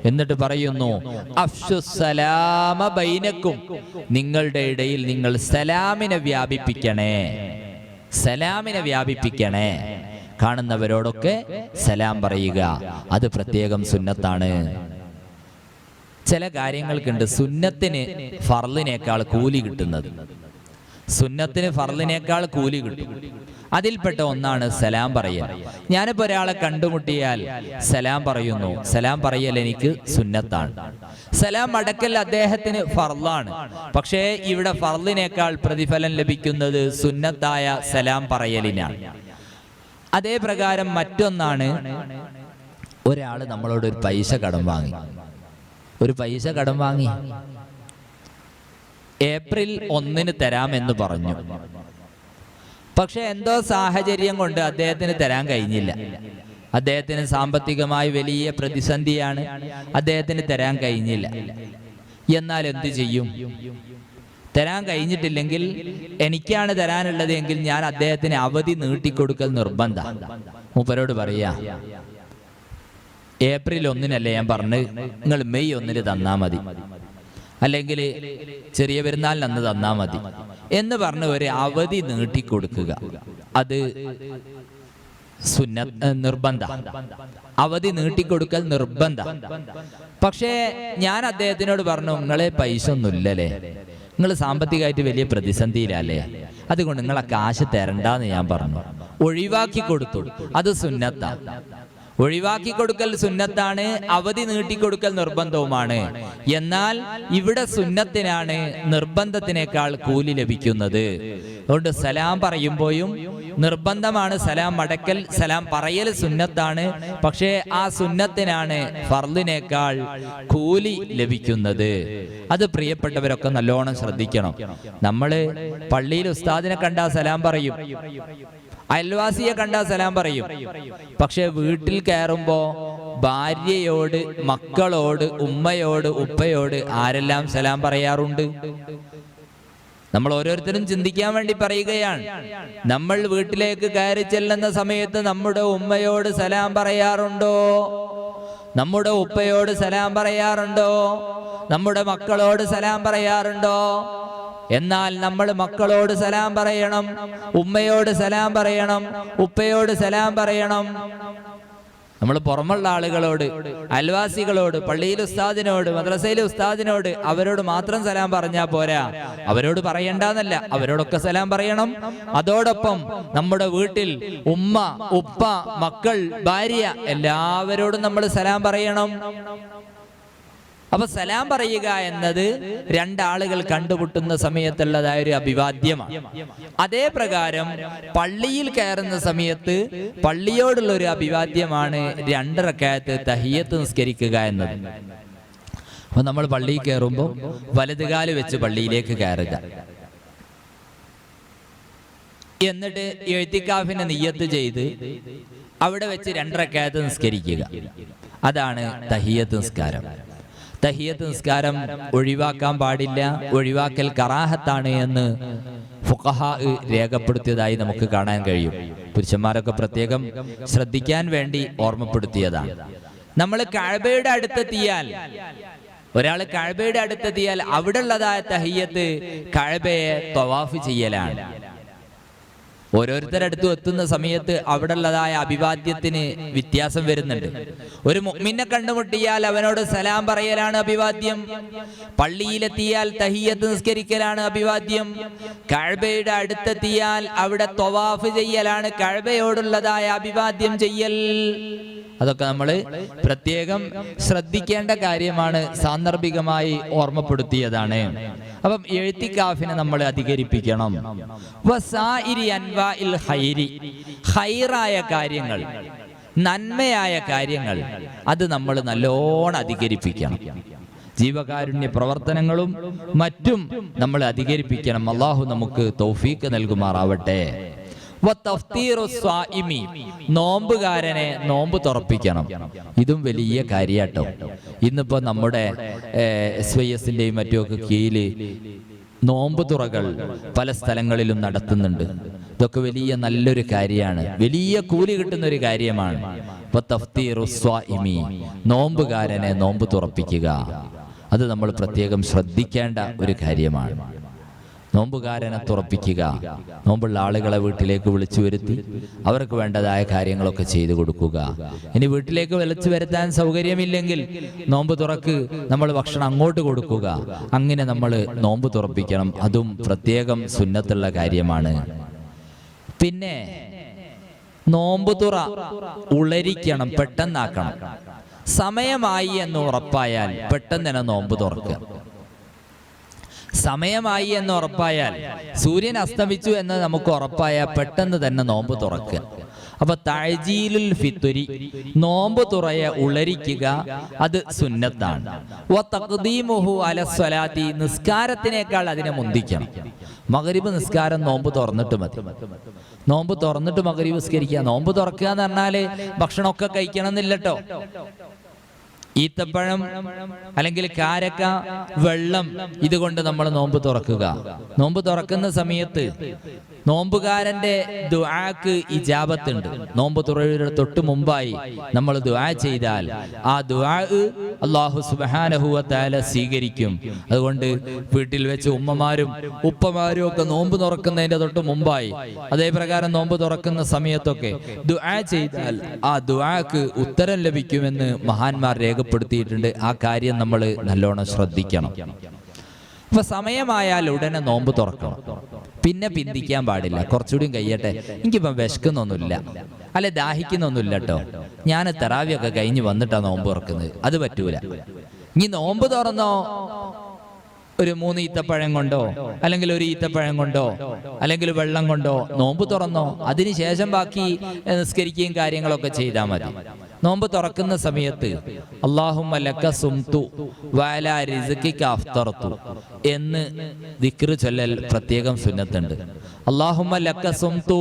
എന്നിട്ട് പറയുന്നു അഫ്ശുസ്സലാമ ബൈനക്കും, നിങ്ങളുടെ ഇടയിൽ നിങ്ങൾ സലാമിനെ വ്യാപിപ്പിക്കണേ, സലാമിനെ വ്യാപിപ്പിക്കണേ. കാണുന്നവരോടൊക്കെ സലാം പറയുക, അത് പ്രത്യേകം സുന്നത്താണ്. ചില കാര്യങ്ങൾക്കുണ്ട് സുന്നത്തിന് ഫർളിനേക്കാൾ കൂലി കിട്ടുന്നത്, സുന്നത്തിന് ഫർളിനേക്കാൾ കൂലി കിട്ടും. അതിൽപ്പെട്ട ഒന്നാണ് സലാം പറയൽ. ഞാനിപ്പോ ഒരാളെ കണ്ടുമുട്ടിയാൽ സലാം പറയുന്നു, സലാം പറയൽ എനിക്ക് സുന്നത്താണ്. സലാം അടക്കൽ അദ്ദേഹത്തിന് ഫർളാണ്. പക്ഷേ ഇവിടെ ഫർളിനേക്കാൾ പ്രതിഫലം ലഭിക്കുന്നത് സുന്നത്തായ സലാം പറയലിനാണ്. അതേ പ്രകാരം മറ്റൊന്നാണ്, ഒരാൾ നമ്മളോട് ഒരു പൈസ കടം വാങ്ങി, ഒരു പൈസ കടം വാങ്ങി, ഏപ്രിൽ 1 തരാമെന്ന് പറഞ്ഞു. പക്ഷെ എന്തോ സാഹചര്യം കൊണ്ട് അദ്ദേഹത്തിന് തരാൻ കഴിഞ്ഞില്ല. അദ്ദേഹത്തിന് സാമ്പത്തികമായി വലിയ പ്രതിസന്ധിയാണ്, അദ്ദേഹത്തിന് തരാൻ കഴിഞ്ഞില്ല. എന്നാൽ എന്തു ചെയ്യും? തരാൻ കഴിഞ്ഞിട്ടില്ലെങ്കിൽ എനിക്കാണ് തരാനുള്ളത് എങ്കിൽ ഞാൻ അദ്ദേഹത്തിന് അവധി നീട്ടിക്കൊടുക്കൽ നിർബന്ധ. മൂപ്പരോട് പറയാ ഏപ്രിൽ 1 ഞാൻ പറഞ്ഞ്, നിങ്ങൾ മെയ് 1 തന്നാ മതി, അല്ലെങ്കിൽ ചെറിയ പെരുന്നാളിന് അന്ന് തന്നാ മതി എന്ന് പറഞ്ഞ് ഒരു അവധി നീട്ടിക്കൊടുക്കുക. അത് നിർബന്ധ, അവധി നീട്ടിക്കൊടുക്കൽ നിർബന്ധ. പക്ഷേ ഞാൻ അദ്ദേഹത്തിനോട് പറഞ്ഞു, നിങ്ങളെ പൈസ ഒന്നുമില്ലല്ലേ, നിങ്ങൾ സാമ്പത്തികമായിട്ട് വലിയ പ്രതിസന്ധിയിലല്ലേ, അതുകൊണ്ട് നിങ്ങളെ കാശ് തരണ്ടെന്ന് ഞാൻ പറഞ്ഞു, ഒഴിവാക്കി കൊടുത്തു. അത് സുന്നത്താ, ഒഴിവാക്കി കൊടുക്കൽ സുന്നത്താണ്, അവധി നീട്ടിക്കൊടുക്കൽ നിർബന്ധവുമാണ്. എന്നാൽ ഇവിടെ സുന്നത്തിനാണ് നിർബന്ധത്തിനേക്കാൾ കൂലി ലഭിക്കുന്നത്. അതുകൊണ്ട് സലാം പറയുമ്പോഴും നിർബന്ധമാണ് സലാം മടക്കൽ, സലാം പറയൽ സുന്നത്താണ്. പക്ഷേ ആ സുന്നത്തിനാണ് ഫർളിനേക്കാൾ കൂലി ലഭിക്കുന്നത്. അത് പ്രിയപ്പെട്ടവരൊക്കെ നല്ലോണം ശ്രദ്ധിക്കണം. നമ്മള് പള്ളിയിൽ ഉസ്താദിനെ കണ്ടാ സലാം പറയും, അയൽവാസിയെ കണ്ടാ സലാം പറയും. പക്ഷെ വീട്ടിൽ കയറുമ്പോ ഭാര്യയോട്, മക്കളോട്, ഉമ്മയോട്, ഉപ്പയോട് ആരെല്ലാം സലാം പറയാറുണ്ട്? നമ്മൾ ഓരോരുത്തരും ചിന്തിക്കാൻ വേണ്ടി പറയുകയാണ്. നമ്മൾ വീട്ടിലേക്ക് കയറി ചെല്ലുന്ന സമയത്ത് നമ്മുടെ ഉമ്മയോട് സലാം പറയാറുണ്ടോ? നമ്മുടെ ഉപ്പയോട് സലാം പറയാറുണ്ടോ? നമ്മുടെ മക്കളോട് സലാം പറയാറുണ്ടോ? എന്നാൽ നമ്മൾ മക്കളോട് സലാം പറയണം, ഉമ്മയോട് സലാം പറയണം, ഉപ്പയോട് സലാം പറയണം. നമ്മൾ പുറമുള്ള ആളുകളോട്, അയൽവാസികളോട്, പള്ളിയിലെ ഉസ്താദിനോട്, മദ്രസയിലെ ഉസ്താദിനോട്, അവരോട് മാത്രം സലാം പറഞ്ഞാൽ പോരാ, അവരോട് പറയണ്ടെന്നല്ല, അവരോടൊക്കെ സലാം പറയണം. അതോടൊപ്പം നമ്മുടെ വീട്ടിൽ ഉമ്മ, ഉപ്പ, മക്കൾ, ഭാര്യ എല്ലാവരോടും നമ്മൾ സലാം പറയണം. അപ്പൊ സലാം പറയുക എന്നത് രണ്ടാളുകൾ കണ്ടുമുട്ടുന്ന സമയത്തുള്ളതായ ഒരു അഭിവാദ്യമാണ്. അതേ പ്രകാരം പള്ളിയിൽ കയറുന്ന സമയത്ത് പള്ളിയോടുള്ള ഒരു അഭിവാദ്യമാണ് 2 റക്അത്ത് തഹിയ്യത്ത് നിസ്കരിക്കുക എന്നത്. അപ്പൊ നമ്മൾ പള്ളിയിൽ കയറുമ്പോൾ വലതുകാല് വെച്ച് പള്ളിയിലേക്ക് കയറുക, എന്നിട്ട് ഇഅ്തികാഫിനെ നിയ്യത്ത് ചെയ്ത് അവിടെ വെച്ച് 2 റക്അത്ത് നിസ്കരിക്കുക. അതാണ് തഹിയ്യത്ത് നിസ്കാരം. തഹിയ്യത്ത് നിസ്കാരം ഒഴിവാക്കാൻ പാടില്ല, ഒഴിവാക്കൽ കറാഹത്താണ് എന്ന് ഫുഖഹാ രേഖപ്പെടുത്തിയതായി നമുക്ക് കാണാൻ കഴിയും. പുരുഷന്മാരൊക്കെ പ്രത്യേകം ശ്രദ്ധിക്കാൻ വേണ്ടി ഓർമ്മപ്പെടുത്തിയതാണ്. നമ്മൾ കഅബയുടെ അടുത്തെത്തിയാൽ, ഒരാൾ കഅബയുടെ അടുത്തെത്തിയാൽ അവിടെ ഉള്ളതായ തഹിയ്യത്ത് കഅബയെ തവാഫ് ചെയ്യലാണ്. ഓരോരുത്തരടുത്തും എത്തുന്ന സമയത്ത് അവിടെ ഉള്ളതായ അഭിവാദ്യത്തിന് വ്യത്യാസം വരുന്നുണ്ട്. ഒരു മുഅ്മിനെ കണ്ടുമുട്ടിയാൽ അവനോട് സലാം പറയലാണ് അഭിവാദ്യം. പള്ളിയിലെത്തിയാൽ തഹിയ്യത്ത് നിസ്കരിക്കലാണ് അഭിവാദ്യം. കഅബയുടെ അടുത്തെത്തിയാൽ അവിടെ തവാഫ് ചെയ്യലാണ് കഅബയോടുള്ളതായ അഭിവാദ്യം ചെയ്യൽ. അതൊക്കെ നമ്മൾ പ്രത്യേകം ശ്രദ്ധിക്കേണ്ട കാര്യമാണ്, സാന്ദർഭികമായി ഓർമ്മപ്പെടുത്തിയതാണ്. അപ്പം എഴുത്തിക്കാഫിനെ നമ്മൾ അധികരിപ്പിക്കണം. ഹൈറായ കാര്യങ്ങൾ, നന്മയായ കാര്യങ്ങൾ അത് നമ്മൾ നല്ലോണം അധികരിപ്പിക്കണം. ജീവകാരുണ്യ പ്രവർത്തനങ്ങളും മറ്റും നമ്മൾ അധികരിപ്പിക്കണം. അള്ളാഹു നമുക്ക് തൗഫീഖ് നൽകുമാറാവട്ടെ. നോമ്പുകാരനെ നോമ്പ് തുറപ്പിക്കണം. ഇതും വലിയ കാര്യാട്ടോ. ഇന്നിപ്പോ നമ്മുടെ SYS-ന്റെയും മറ്റുമൊക്കെ കീഴില് നോമ്പ് തുറകൾ പല സ്ഥലങ്ങളിലും നടത്തുന്നുണ്ട്. ഇതൊക്കെ വലിയ നല്ലൊരു കാര്യമാണ്, വലിയ കൂലി കിട്ടുന്ന ഒരു കാര്യമാണ്. നോമ്പുകാരനെ നോമ്പ് തുറപ്പിക്കുക, അത് നമ്മൾ പ്രത്യേകം ശ്രദ്ധിക്കേണ്ട ഒരു കാര്യമാണ്. നോമ്പുകാരനെ തുറപ്പിക്കുക, നോമ്പുള്ള ആളുകളെ വീട്ടിലേക്ക് വിളിച്ചു വരുത്തി അവർക്ക് വേണ്ടതായ കാര്യങ്ങളൊക്കെ ചെയ്തു കൊടുക്കുക. ഇനി വീട്ടിലേക്ക് വിളിച്ചു വരുത്താൻ സൗകര്യമില്ലെങ്കിൽ നോമ്പ് തുറക്ക്, നമ്മൾ ഭക്ഷണം അങ്ങോട്ട് കൊടുക്കുക. അങ്ങനെ നമ്മൾ നോമ്പ് തുറപ്പിക്കണം. അതും പ്രത്യേകം സുന്നത്തുള്ള കാര്യമാണ്. പിന്നെ നോമ്പ് തുറ ഉളരിക്കണം, പെട്ടെന്നാക്കണം. സമയമായി എന്ന് ഉറപ്പായാൽ പെട്ടെന്ന് തന്നെ നോമ്പ് തുറക്കുക. സമയമായി എന്ന് ഉറപ്പായാൽ, സൂര്യൻ അസ്തമിച്ചു എന്ന് നമുക്ക് ഉറപ്പായാൽ പെട്ടെന്ന് തന്നെ നോമ്പ് തുറക്കുക. അപ്പൊ തഅജീലുൽ ഫിത്രി, നോമ്പ് തുറയെ ഉളരിക്കുക, അത് സുന്നത്താണ്. വതഖ്ദീമുഹു അലസ്സലാത്തി, നിസ്കാരത്തിനേക്കാൾ അതിനെ മുന്തിക്കണം. മഗ്രിബ് നിസ്കാരം നോമ്പ് തുറന്നിട്ട് മതി. നോമ്പ് തുറന്നിട്ട് മഗ്രിബ് നിസ്കരിക്കുക. നോമ്പ് തുറക്കുക എന്ന് പറഞ്ഞാല് ഭക്ഷണമൊക്കെ കഴിക്കണം എന്നില്ലട്ടോ. ഈത്തപ്പഴം അല്ലെങ്കിൽ കാരക്ക, വെള്ളം, ഇതുകൊണ്ട് നമ്മൾ നോമ്പ് തുറക്കുക. നോമ്പ് തുറക്കുന്ന സമയത്ത് നോമ്പുകാരന്റെ ദുആക്ക് ഇജാബത്തുണ്ട്. നോമ്പ് തുറയുടെ തൊട്ട് മുമ്പായി നമ്മൾ ദുആ ചെയ്താൽ ആ ദുആ അല്ലാഹു സുബ്ഹാനഹു വ തആല സ്വീകരിക്കും. അതുകൊണ്ട് വീട്ടിൽ വെച്ച് ഉമ്മമാരും ഉപ്പമാരും ഒക്കെ നോമ്പ് തുറക്കുന്നതിന്റെ തൊട്ട് മുമ്പായി, അതേപ്രകാരം നോമ്പ് തുറക്കുന്ന സമയത്തൊക്കെ ദുആ ചെയ്താൽ ആ ദുആക്ക് ഉത്തരം ലഭിക്കുമെന്ന് മഹാന്മാർ രേഖപ്പെടുത്തിയിട്ടുണ്ട്. ആ കാര്യം നമ്മൾ നല്ലോണം ശ്രദ്ധിക്കണം. അപ്പൊ സമയമായാൽ ഉടനെ നോമ്പ് തുറക്കണം. പിന്നെ പിന്തിക്കാൻ പാടില്ല. കുറച്ചുകൂടി കഴിയട്ടെ, എനിക്കിപ്പം വിശക്കുന്നൊന്നുമില്ല, അല്ലെ ദാഹിക്കുന്നൊന്നുമില്ല കേട്ടോ, ഞാൻ തറാവിയൊക്കെ കഴിഞ്ഞ് വന്നിട്ടാണ് നോമ്പ് തുറക്കുന്നത്, അത് പറ്റൂല. ഇനി നോമ്പ് തുറന്നോ ഒരു 3 ഈത്തപ്പഴം കൊണ്ടോ അല്ലെങ്കിൽ ഒരു ഈത്തപ്പഴം കൊണ്ടോ അല്ലെങ്കിൽ വെള്ളം കൊണ്ടോ നോമ്പ് തുറന്നോ, അതിനുശേഷം ബാക്കി നിസ്കരിക്കുകയും കാര്യങ്ങളൊക്കെ ചെയ്താൽ മതി. നോമ്പ് തുറക്കുന്ന സമയത്ത് അല്ലാഹുമ്മ ലക സുംതു വഅലാ റിസ്ഖിക അഫ്തറതു എന്ന് ദിക്ർ ചൊല്ലൽ പ്രത്യേകം സുന്നത്തുണ്ട്. അല്ലാഹുമ്മ ലക സുംതു,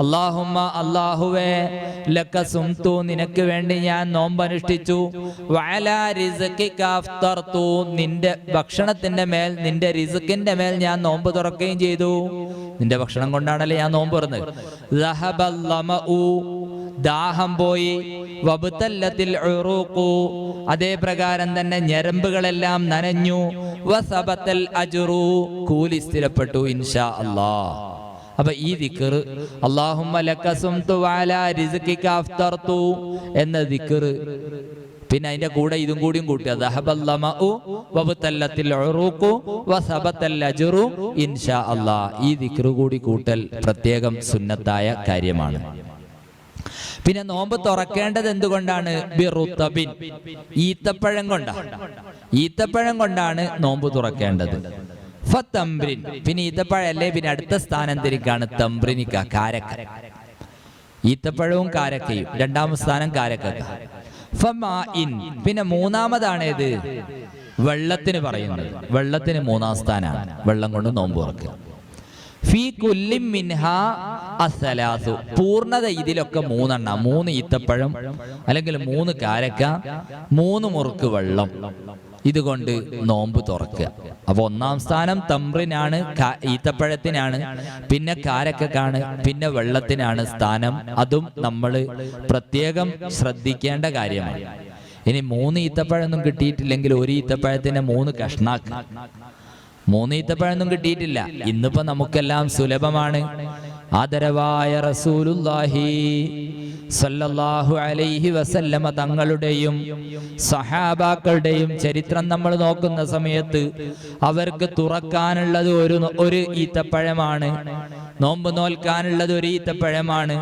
അല്ലാഹുമ്മ അല്ലാഹുവേ, ലക സുംതു നിനക്ക് വേണ്ടി ഞാൻ നോമ്പ് അനുഷ്ഠിച്ചു, വഅലാ റിസ്ഖിക അഫ്തറതു നിന്റെ ഭക്ഷണത്തിന്റെ മേൽ, നിന്റെ റിസ്ഖിന്റെ മേൽ ഞാൻ നോമ്പ് തുറക്കുകയും ചെയ്തു. നിന്റെ ഭക്ഷണം കൊണ്ടാണല്ലേ ഞാൻ നോമ്പ് തുറന്നത്. ദഹബൽ ലമഉ, ദാഹം പോയി, വബ്തല്ലത്തിൽ ഉറൂഖു, അതേ പ്രകാരം തന്നെ ഞരമ്പുകളെല്ലാം നനഞ്ഞു, വസബത്തൽ അജ്റു, കൂലി സ്ഥിരപ്പെട്ടു ഇൻഷാ അല്ലാഹ്. അപ്പൊ ഈ ദിക്ർ അല്ലാഹുമ്മ ലക സുംതു വഅലാ റിസ്ഖിക അഫ്തർതു എന്ന ദിക്ർ, പിന്നെ അതിന്റെ കൂടെ ഇതും കൂടിയും കൂട്ടുക, ദഹബൽ ലമഉ വബ്തല്ലത്തിൽ ഉറൂഖു വസബത്തൽ അജ്റു ഇൻഷാ അല്ലാഹ്. ഈ ദിക്ർ കൂടി കൂട്ടൽ പ്രത്യേകം സുന്നത്തായ കാര്യമാണ്. പിന്നെ നോമ്പ് തുറക്കേണ്ടത് എന്തുകൊണ്ടാണ്? ബിറുത്തബിൻ, ഈത്തപ്പഴം കൊണ്ടാണ്. ഈത്തപ്പഴം കൊണ്ടാണ് നോമ്പ് തുറക്കേണ്ടത്. ഫതംബ്രിൻ, പിന്നെ ഈത്തപ്പഴം അല്ലേ, പിന്നെ അടുത്ത സ്ഥാനം തിരിക്കാണ് തംബ്രിനിക്ക, കാരക്ക. ഈത്തപ്പഴവും കാരക്കയും രണ്ടാം സ്ഥാനം കാരക്ക. ഫമാഇൻ, പിന്നെ മൂന്നാമതാണ് ഏത്? വെള്ളത്തിന് പറയുന്നത്. വെള്ളത്തിന് 3-ാം സ്ഥാനമാണ്. വെള്ളം കൊണ്ട് നോമ്പ് തുറക്കുക. ഫീ കുല്ലി മിൻഹാ അസ്സലാസു, പൂർണ്ണത ഇതിലൊക്കെ 3 എണ്ണം. 3 ഈത്തപ്പഴം അല്ലെങ്കിൽ 3 കാരക്ക, 3 മുറുക്ക് വെള്ളം. ഇതുകൊണ്ട് നോമ്പ് തുറക്കുക. അപ്പൊ ഒന്നാം സ്ഥാനം തമ്രിനാണ്, ഈത്തപ്പഴത്തിനാണ്, പിന്നെ കാരക്കാണ്, പിന്നെ വെള്ളത്തിനാണ് സ്ഥാനം. അതും നമ്മൾ പ്രത്യേകം ശ്രദ്ധിക്കേണ്ട കാര്യമാണ്. ഇനി 3 ഈത്തപ്പഴമൊന്നും കിട്ടിയിട്ടില്ലെങ്കിൽ ഒരു ഈത്തപ്പഴത്തിന് 3 കഷ്ണാക്ക്. 3 ഈത്തപ്പഴമൊന്നും കിട്ടിയിട്ടില്ല. ഇന്നിപ്പോ നമുക്കെല്ലാം സുലഭമാണ്. ആദരവായ റസൂലുള്ളാഹി സല്ലല്ലാഹു അലൈഹി വസല്ലമ തങ്ങളുടെയും സഹാബാക്കളുടെയും ചരിത്രം നമ്മൾ നോക്കുന്ന സമയത്ത് അവർക്ക് തുറക്കാനുള്ളത് ഒരു ഈത്തപ്പഴമാണ്, നോമ്പ് നോൽക്കാനുള്ളത് ഒരു ഈത്തപ്പഴമാണ്.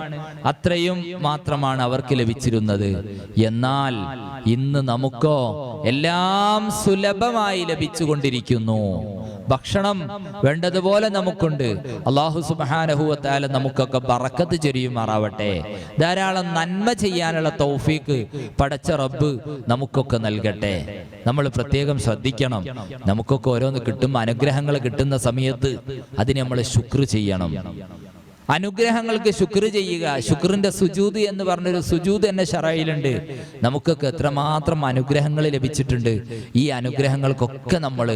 അത്രയും മാത്രമാണ് അവർക്ക് ലഭിച്ചിരുന്നത്. എന്നാൽ ഇന്ന് നമുക്കോ എല്ലാം സുലഭമായി ലഭിച്ചുകൊണ്ടിരിക്കുന്നു. ഭക്ഷണം വേണ്ടതുപോലെ നമുക്കുണ്ട്. അല്ലാഹു സുബ്ഹാനഹു വ തആല നമുക്കൊക്കെ ബറക്കത്ത് ചൊരിയുമാറാവട്ടെ. ധാരാളം നന്മ ചെയ്യാനുള്ള തൗഫീക്ക് പടച്ച റബ്ബ് നമുക്കൊക്കെ നൽകട്ടെ. നമ്മൾ പ്രത്യേകം ശ്രദ്ധിക്കണം. നമുക്കൊക്കെ ഓരോന്ന് കിട്ടുമ്പോൾ, അനുഗ്രഹങ്ങൾ കിട്ടുന്ന സമയത്ത് അതിന് നമ്മൾ ശുക്ർ ചെയ്യണം. അനുഗ്രഹങ്ങൾക്ക് ശുക്ർ ചെയ്യുക. ശുക്രിന്റെ സുജൂദ് എന്ന് പറഞ്ഞൊരു സുജൂദ് എന്നെ ശറയിലുണ്ട്. നമുക്കൊക്കെ എത്രമാത്രം അനുഗ്രഹങ്ങൾ ലഭിച്ചിട്ടുണ്ട്. ഈ അനുഗ്രഹങ്ങൾക്കൊക്കെ നമ്മൾ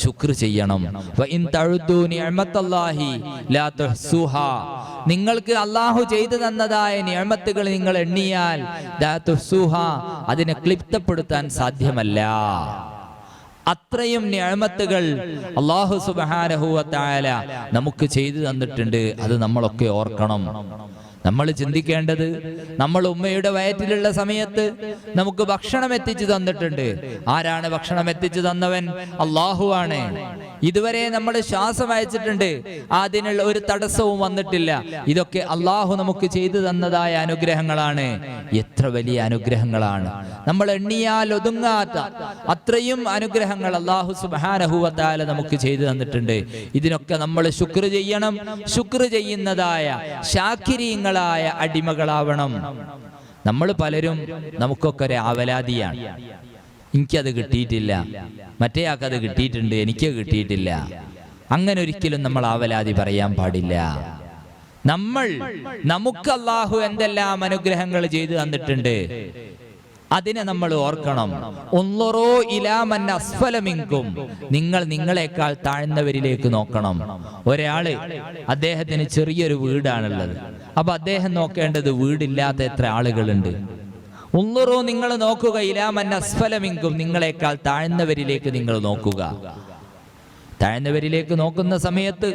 ശുക്ർ ചെയ്യണം. നിങ്ങൾക്ക് അള്ളാഹു ചെയ്തു തന്നതായ നിഅമത്തുകൾ നിങ്ങൾ എണ്ണിയാൽ അതിനെ ക്ലിപ്തപ്പെടുത്താൻ സാധ്യമല്ല. അത്രയും നിഅമത്തുകൾ അല്ലാഹു സുബ്ഹാനഹു വ തആല നമുക്ക് ചെയ്തു തന്നിട്ടുണ്ട്. അത് നമ്മളൊക്കെ ഓർക്കണം. നമ്മൾ ചിന്തിക്കേണ്ടത്, നമ്മൾ ഉമ്മയുടെ വയറ്റിലുള്ള സമയത്ത് നമുക്ക് ഭക്ഷണം എത്തിച്ചു തന്നിട്ടുണ്ട്. ആരാണ് ഭക്ഷണം എത്തിച്ചു തന്നവൻ? അല്ലാഹു ആണ്. ഇതുവരെ നമ്മൾ ശ്വാസം അയച്ചിട്ടുണ്ട്, അതിനുള്ള ഒരു തടസ്സവും വന്നിട്ടില്ല. ഇതൊക്കെ അല്ലാഹു നമുക്ക് ചെയ്തു തന്നതായ അനുഗ്രഹങ്ങളാണ്. എത്ര വലിയ അനുഗ്രഹങ്ങളാണ്! നമ്മൾ എണ്ണിയാൽ ഒതുങ്ങാത്ത അത്രയും അനുഗ്രഹങ്ങൾ അല്ലാഹു സുബ്ഹാനഹു വ തആല നമുക്ക് ചെയ്തു തന്നിട്ടുണ്ട്. ഇതിനൊക്കെ നമ്മൾ ശുക്ർ ചെയ്യണം. ശുക്ർ ചെയ്യുന്നതായ ശാകിരീങ്ങൾ അടിമകളാവണം. നമ്മൾ പലരും നമുക്കൊക്കെ ഒരു ആവലാതിയാണ്. എനിക്കത് കിട്ടിയിട്ടില്ല, മറ്റേയാൾക്കത് കിട്ടിയിട്ടുണ്ട്, എനിക്ക് കിട്ടിയിട്ടില്ല. അങ്ങനെ ഒരിക്കലും നമ്മൾ ആവലാതി പറയാൻ പാടില്ല. നമുക്ക് അല്ലാഹു എന്തെല്ലാം അനുഗ്രഹങ്ങൾ ചെയ്തു തന്നിട്ടുണ്ട് അതിനെ നമ്മൾ ഓർക്കണം. ഉൻളുറൂ ഇലാ മൻ അസ്ഫല മിൻകും, നിങ്ങൾ നിങ്ങളെക്കാൾ താഴ്ന്നവരിലേക്ക് നോക്കണം. ഒരാള് അദ്ദേഹത്തിന് ചെറിയൊരു വീടാണുള്ളത്. അപ്പൊ അദ്ദേഹം നോക്കേണ്ടത് വീടില്ലാത്ത എത്ര ആളുകളുണ്ട്. ഉൻളുറൂ, നിങ്ങൾ നോക്കുക, ഇലാ മൻ അസ്ഫല മിൻകും, നിങ്ങളെക്കാൾ താഴ്ന്നവരിലേക്ക് നിങ്ങൾ നോക്കുക. താഴ്ന്നവരിലേക്ക് നോക്കുന്ന സമയത്ത്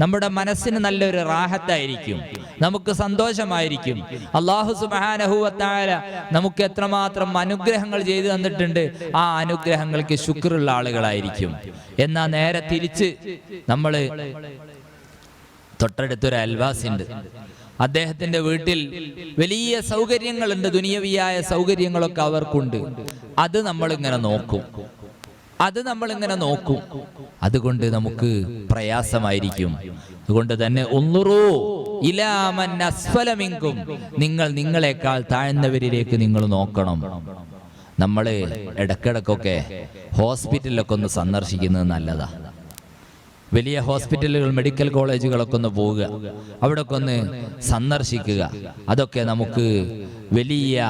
നമ്മുടെ മനസ്സിന് നല്ലൊരു റാഹത്തായിരിക്കും, നമുക്ക് സന്തോഷമായിരിക്കും. അല്ലാഹു സുബ്ഹാനഹു വ തആല നമുക്ക് എത്രമാത്രം അനുഗ്രഹങ്ങൾ ചെയ്തു തന്നിട്ടുണ്ട്. ആ അനുഗ്രഹങ്ങൾക്ക് ശുക്റുള്ള ആളുകളായിരിക്കും. എന്നാൽ നേരെ തിരിച്ച് നമ്മൾ തൊട്ടടുത്തൊരു അയൽവാസിയുണ്ട്, അദ്ദേഹത്തിന്റെ വീട്ടിൽ വലിയ സൗകര്യങ്ങളുണ്ട്, ദുനിയവിയായ സൗകര്യങ്ങളൊക്കെ അവർക്കുണ്ട്. അത് നമ്മളിങ്ങനെ നോക്കും. അതുകൊണ്ട് നമുക്ക് പ്രയാസമായിരിക്കും. അതുകൊണ്ട് തന്നെ ഉൻളുറൂ ഇലാ മൻ അസ്ഫല മിൻകും, നിങ്ങൾ നിങ്ങളെക്കാൾ താഴ്ന്നവരിലേക്ക് നിങ്ങൾ നോക്കണം. നമ്മൾ ഇടക്കിടക്കൊക്കെ ഹോസ്പിറ്റലിലൊക്കെ ഒന്ന് സന്ദർശിക്കുന്നത് നല്ലതാ. വലിയ ഹോസ്പിറ്റലുകൾ, മെഡിക്കൽ കോളേജുകളൊക്കെ ഒന്ന് പോവുക, അവിടെയൊക്കെ ഒന്ന് സന്ദർശിക്കുക. അതൊക്കെ നമുക്ക് വലിയ